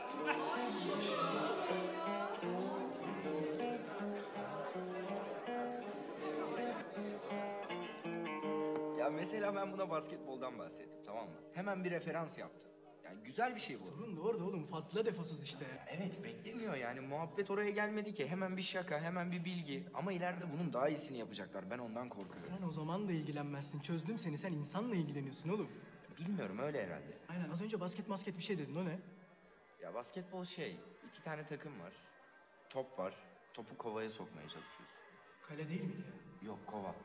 Ya mesela ben buna basketboldan bahsettim, tamam mı? Hemen bir referans yaptı. Yani güzel bir şey bu. Sorun da orada oğlum, fazla defosuz işte. Ya evet, beklemiyor yani. Muhabbet oraya gelmedi ki. Hemen bir şaka, hemen bir bilgi. Ama ileride bunun daha iyisini yapacaklar. Ben ondan korkuyorum. Sen o zaman da ilgilenmezsin. Çözdüm seni. Sen insanla ilgileniyorsun oğlum. Bilmiyorum, öyle herhalde. Aynen, az önce basket bir şey dedin, o ne? Ya basketbol şey, 2 tane takım var. Top var. Topu kovaya sokmaya çalışıyorsun. Kale değil miydi? Yok, kova.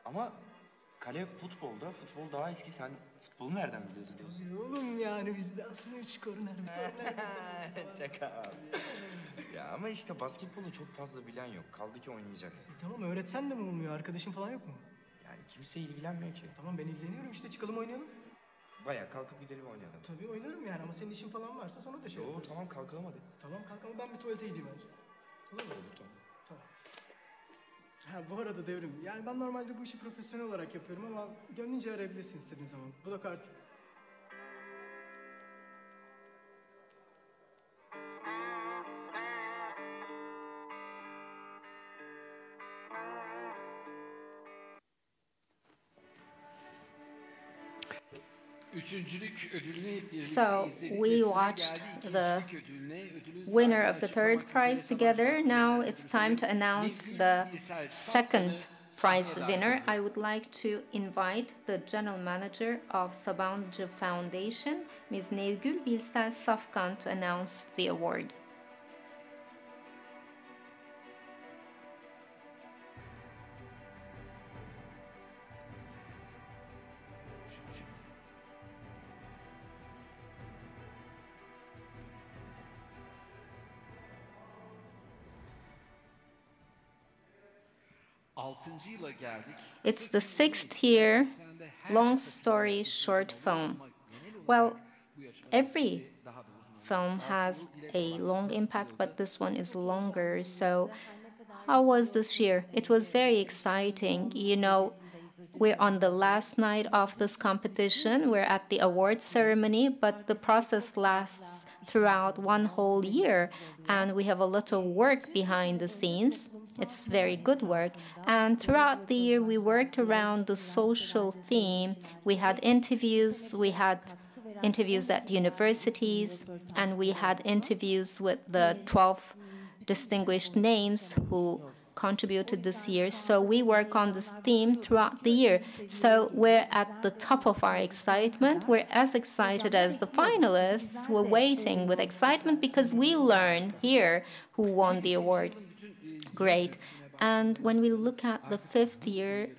Ama kale futbolda, futbol daha eski. Sen futbolu nereden biliyorsun? Tabii oğlum, yani bizde aslında 3 korner. Şaka abi. Ya ama işte basketbolu çok fazla bilen yok. Kaldı ki oynayacaksın. Tamam, öğretsen de mi olmuyor? Arkadaşın falan yok mu? Yani kimse ilgilenmiyor ki. Tamam, ben ilgileniyorum işte, çıkalım oynayalım. Bayağı kalkıp gidelim oynayalım. Tabii oynarım yani, ama senin işin falan varsa sonra da şey Yo, yaparız. tamam kalkalım hadi. Tamam kalk, ama ben bir tuvalete gideyim önce. Olur mu? Olur, tamam. Tamam. Ha, bu arada Devrim, yani ben normalde bu işi profesyonel olarak yapıyorum ama gönlünce arayabilirsin istediğin zaman. Bu da kartım. So we watched the winner of the third prize together. Now it's time to announce the second prize winner. I would like to invite the general manager of Sabancı Foundation, Ms. Nevgül Bilsel Safkan, to announce the award. It's the 6th year long story short film. Well, every film has a long impact, but this one is longer. So how was this year? It was very exciting. You know, we're on the last night of this competition. We're at the award ceremony, but the process lasts throughout one whole year, and we have a lot of work behind the scenes. It's very good work. And throughout the year, we worked around the social theme. We had interviews at universities, and we had interviews with the 12 distinguished names who contributed this year. So we work on this theme throughout the year. So we're at the top of our excitement. We're as excited as the finalists. We're waiting with excitement because we learn here who won the award. Great. And when we look at the 5th year,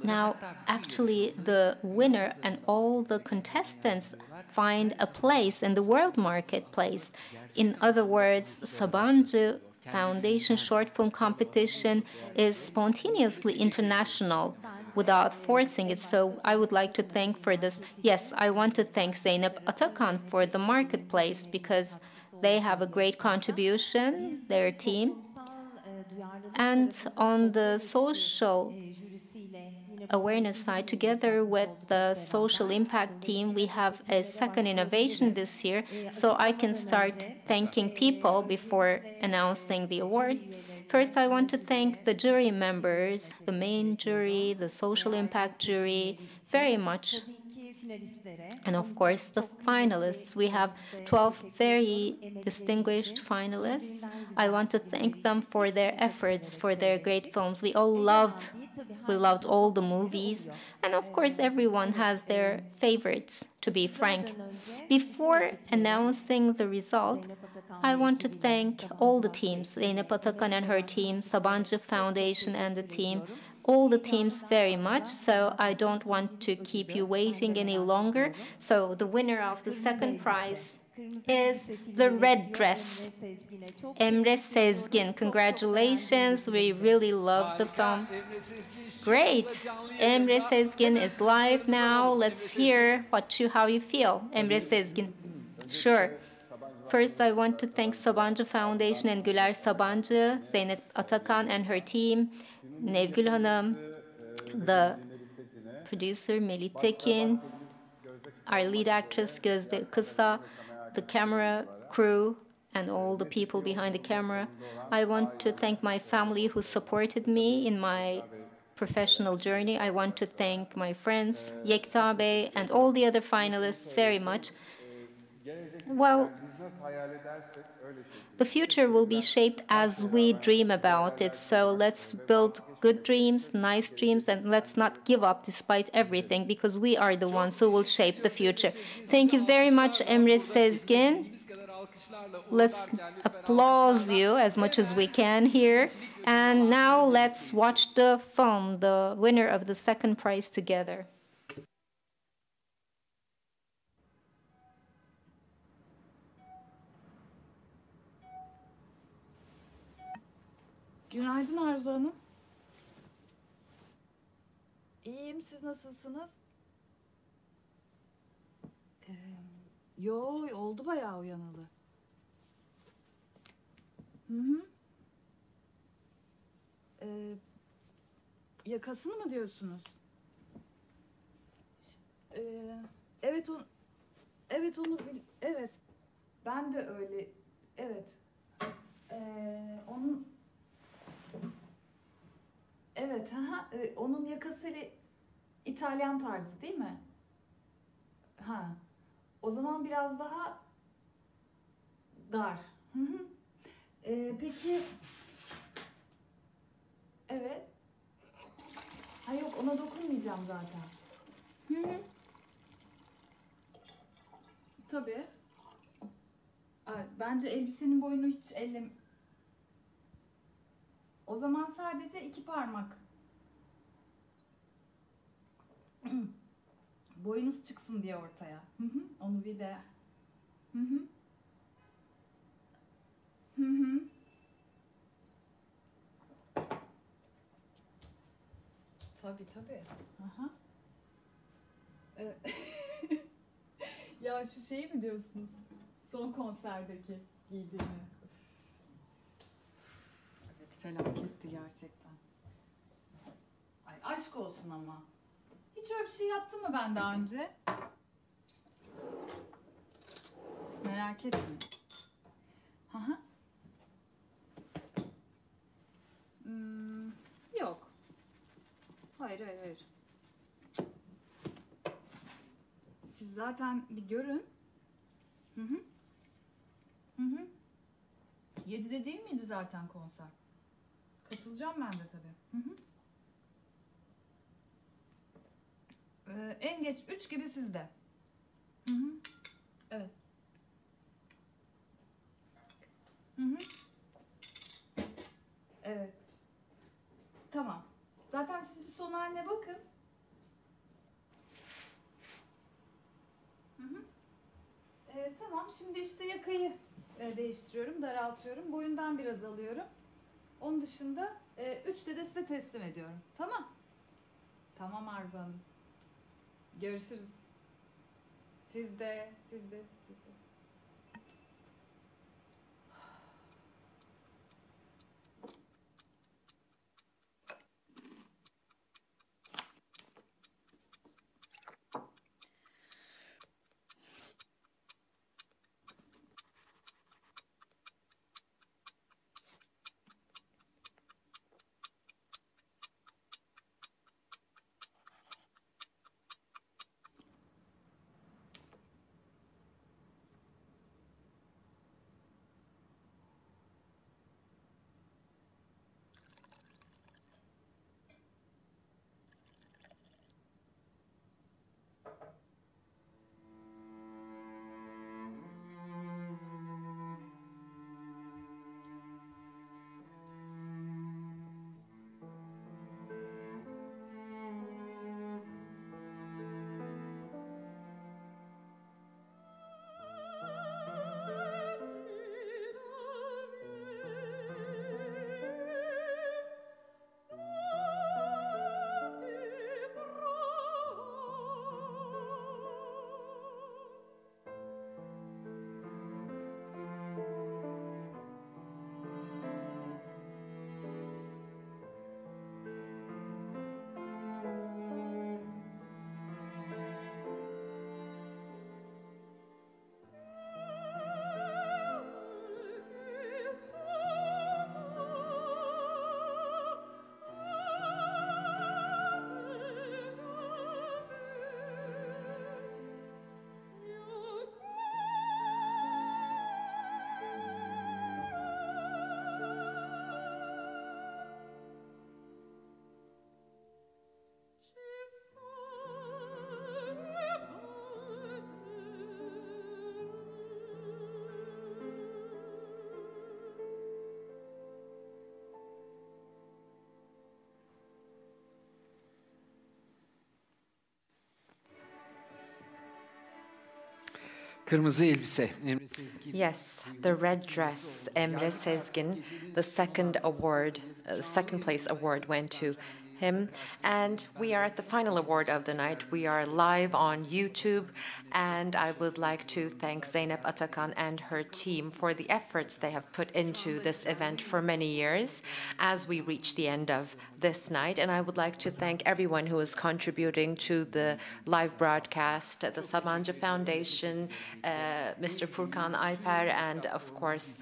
now actually the winner and all the contestants find a place in the world marketplace. In other words, Sabancı Foundation short film competition is spontaneously international without forcing it. So I would like to thank for this. Yes, I want to thank Zeynep Atakan for the marketplace because they have a great contribution, their team. And on the social awareness side, together with the social impact team, we have a second innovation this year. So I can start thanking people before announcing the award. First, I want to thank the jury members, the main jury, the social impact jury, very much. And of course, the finalists. We have 12 very distinguished finalists. I want to thank them for their efforts, for their great films. We loved all the movies. And of course, everyone has their favorites, to be frank. Before announcing the result, I want to thank all the teams, Zeynep Atakan and her team, Sabancı Foundation and the team, all the teams very much. So I don't want to keep you waiting any longer. So the winner of the second prize is the red dress, Emre Sezgin. Congratulations. We really love the film. Great. Emre Sezgin is live now. Let's hear how you feel. Emre Sezgin. Sure. First, I want to thank Sabancı Foundation and Güler Sabancı, Zeynep Atakan and her team, Nevgül Hanım, the producer Melih Tekin, our lead actress Gözde Kısa, the camera crew, and all the people behind the camera. I want to thank my family who supported me in my professional journey. I want to thank my friends, Yekta Bey, and all the other finalists very much. Well, the future will be shaped as we dream about it. So let's build good dreams, nice dreams, and let's not give up despite everything, because we are the ones who will shape the future. Thank you very much, Emre Sezgin. Let's applaud you as much as we can here. And now let's watch the film, the winner of the second prize, together. Günaydın Arzu Hanım. İyiyim, siz nasılsınız? Yo, oldu bayağı uyanalı. Hı. Yakasını mı diyorsunuz? Evet, evet. Ben de öyle, evet. Evet, onun yakası İtalyan tarzı değil mi? Ha, o zaman biraz daha dar. Peki, evet. Ha yok, ona dokunmayacağım zaten. Tabii. Bence elbisenin boyunu hiç O zaman sadece 2 parmak. Boyunuz çıksın diye ortaya. Onu bir de. Tabii. Aha. Ya şu şeyi mi diyorsunuz? Son konserdeki giydiğimi. Evet, felaketti gerçekten. Ay aşk olsun ama. Hiç öyle bir şey yaptım mı ben daha önce? Siz merak etmeyin. Yok. Hayır. Siz zaten bir görün. 7'de değil miydi zaten konser? Katılacağım ben de tabii. En geç 3 gibi sizde. Evet. Evet. Tamam. Zaten siz bir son haline bakın. Tamam. Şimdi işte yakayı değiştiriyorum, daraltıyorum. Boyundan biraz alıyorum. Onun dışında 3'te de size teslim ediyorum. Tamam. Tamam Arzu Hanım. Görüşürüz. Siz de. Kırmızı elbise. Yes, the red dress, Emre Sezgin, the second place award went to him. And we are at the final award of the night. We are live on YouTube, and I would like to thank Zeynep Atakan and her team for the efforts they have put into this event for many years as we reach the end of this night. And I would like to thank everyone who is contributing to the live broadcast, the Sabancı Foundation, Mr. Furkan Ayper, and of course,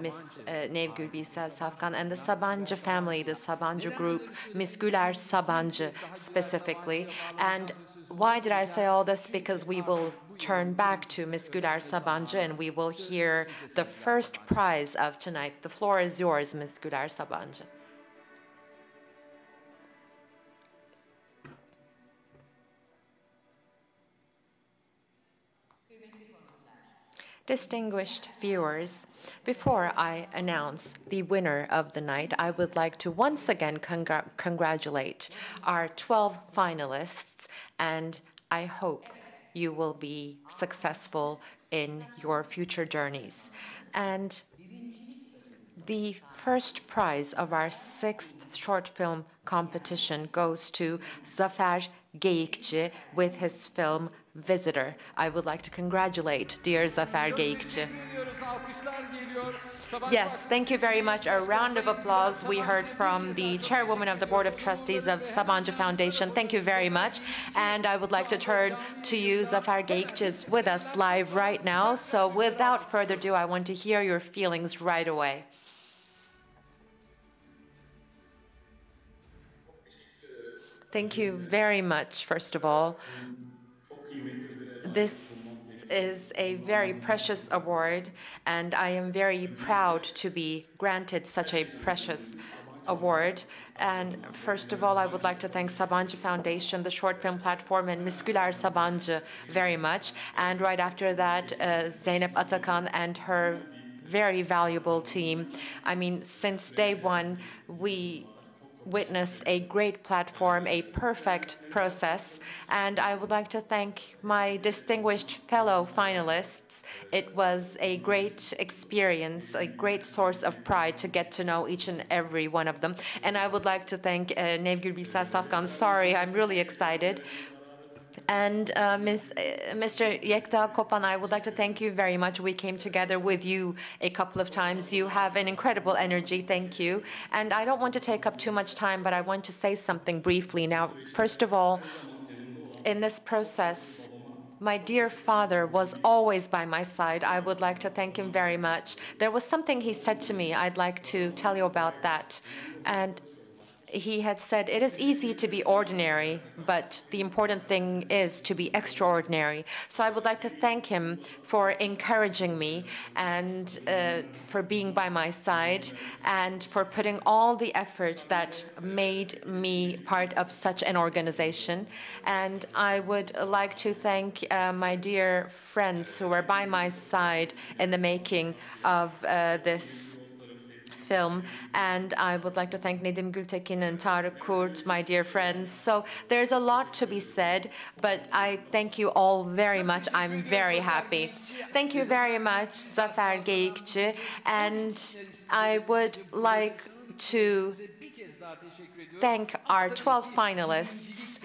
Ms. Nevgül Bisa Safkan, and the Sabancı family, the Sabancı group, Ms. Güler Sabancı specifically. And why did I say all this? Because we will turn back to Ms. Güler Sabancı and we will hear the first prize of tonight. The floor is yours, Ms. Güler Sabancı. Distinguished viewers, before I announce the winner of the night, I would like to once again congratulate our 12 finalists, and I hope you will be successful in your future journeys. And the first prize of our 6th short film competition goes to Zafer Geyikçi with his film Visitor. I would like to congratulate dear Zafer Geyikçi. Yes, thank you very much. A round of applause. We heard from the chairwoman of the Board of Trustees of Sabancı Foundation. Thank you very much. And I would like to turn to you. Zafer Geyikçi is with us live right now. So without further ado, I want to hear your feelings right away. Thank you very much, first of all. This is a very precious award, and I am very proud to be granted such a precious award. And first of all, I would like to thank Sabancı Foundation, the short film platform, and Ms. Güler Sabancı very much. And right after that, Zeynep Atakan and her very valuable team. I mean, since day one, we witnessed a great platform, a perfect process, and I would like to thank my distinguished fellow finalists. It was a great experience, a great source of pride to get to know each and every one of them. And I would like to thank Nevgül Bisa Safkan. Sorry, I'm really excited. And Mr. Yekta Kopan, I would like to thank you very much. We came together with you a couple of times. You have an incredible energy. Thank you. And I don't want to take up too much time, but I want to say something briefly. Now, first of all, in this process, my dear father was always by my side. I would like to thank him very much. There was something he said to me. I'd like to tell you about that. And he had said, it is easy to be ordinary, but the important thing is to be extraordinary. So I would like to thank him for encouraging me and for being by my side and for putting all the effort that made me part of such an organization. And I would like to thank my dear friends who were by my side in the making of this film, and I would like to thank Nedim Gültekin and Tarık Kurt, my dear friends. So there's a lot to be said, but I thank you all very much. I'm very happy. Thank you very much, Zafer Geyikçi, and I would like to thank our 12 finalists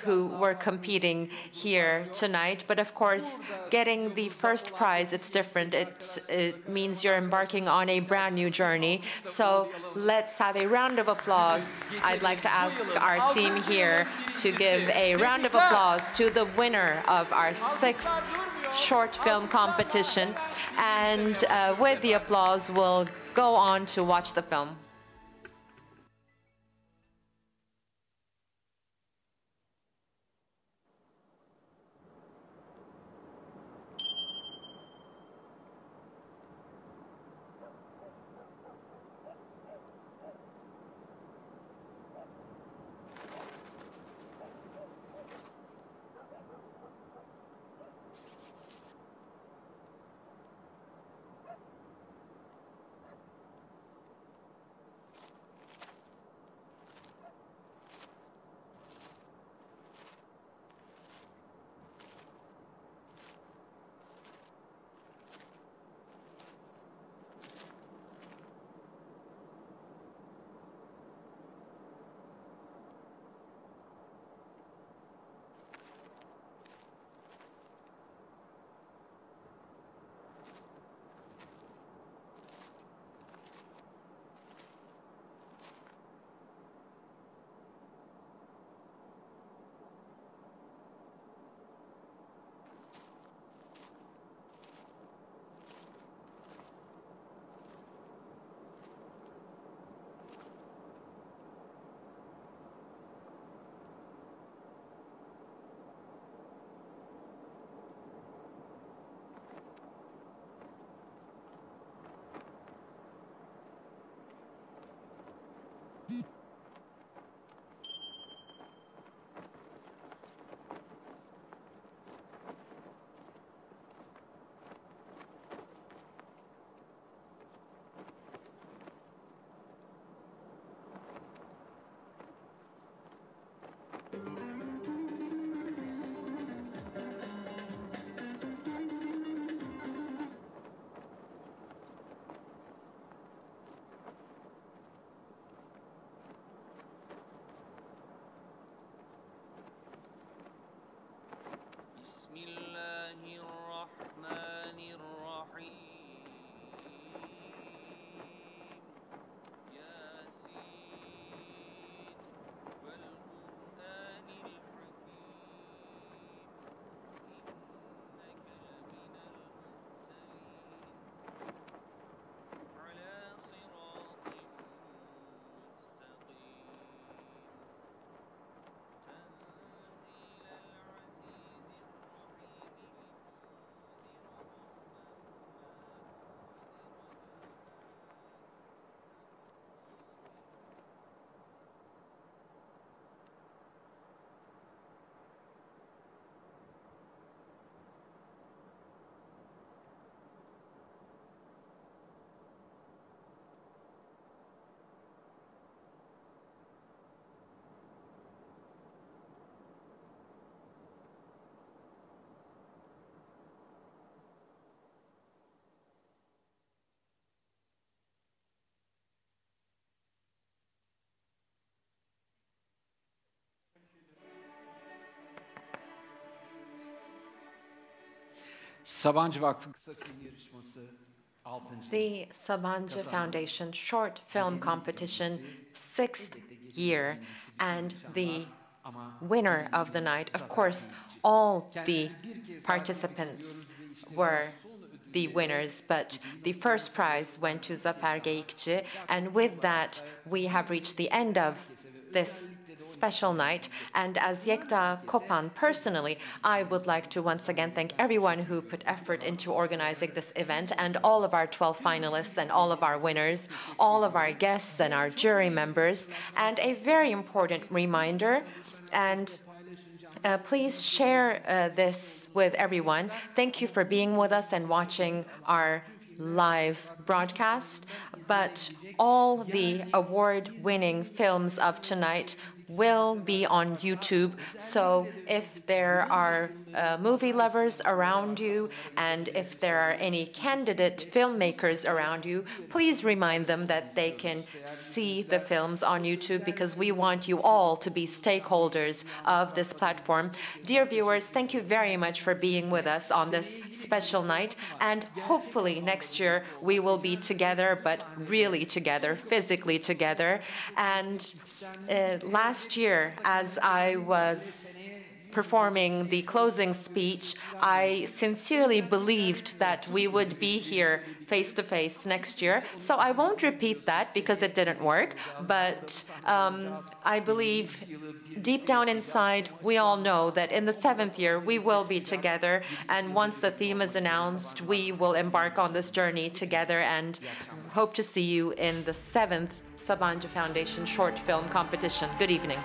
who were competing here tonight. But of course, getting the first prize, it's different. It means you're embarking on a brand new journey. So let's have a round of applause. I'd like to ask our team here to give a round of applause to the winner of our 6th short film competition. And with the applause, we'll go on to watch the film. Sabancı Vakfı Kısa Film Yarışması 6. The Sabancı Foundation Short Film Competition, 6th year, and the winner of the night, of course, all the participants were the winners, but the first prize went to Zafer Geyikçi, and with that, we have reached the end of this special night. And as Yekta Kopan personally, I would like to once again thank everyone who put effort into organizing this event, and all of our 12 finalists and all of our winners, all of our guests and our jury members. And a very important reminder, and please share this with everyone. Thank you for being with us and watching our live broadcast, but all the award-winning films of tonight will be on YouTube. So if there are movie lovers around you, and if there are any candidate filmmakers around you, please remind them that they can see the films on YouTube, because we want you all to be stakeholders of this platform. Dear viewers, thank you very much for being with us on this special night, and hopefully next year we will be together, but really together, physically together. And last year, as I was performing the closing speech, I sincerely believed that we would be here face to face next year. So I won't repeat that because it didn't work, but I believe deep down inside, we all know that in the 7th year, we will be together. And once the theme is announced, we will embark on this journey together, and hope to see you in the 7th Sabancı Foundation Short Film Competition. Good evening.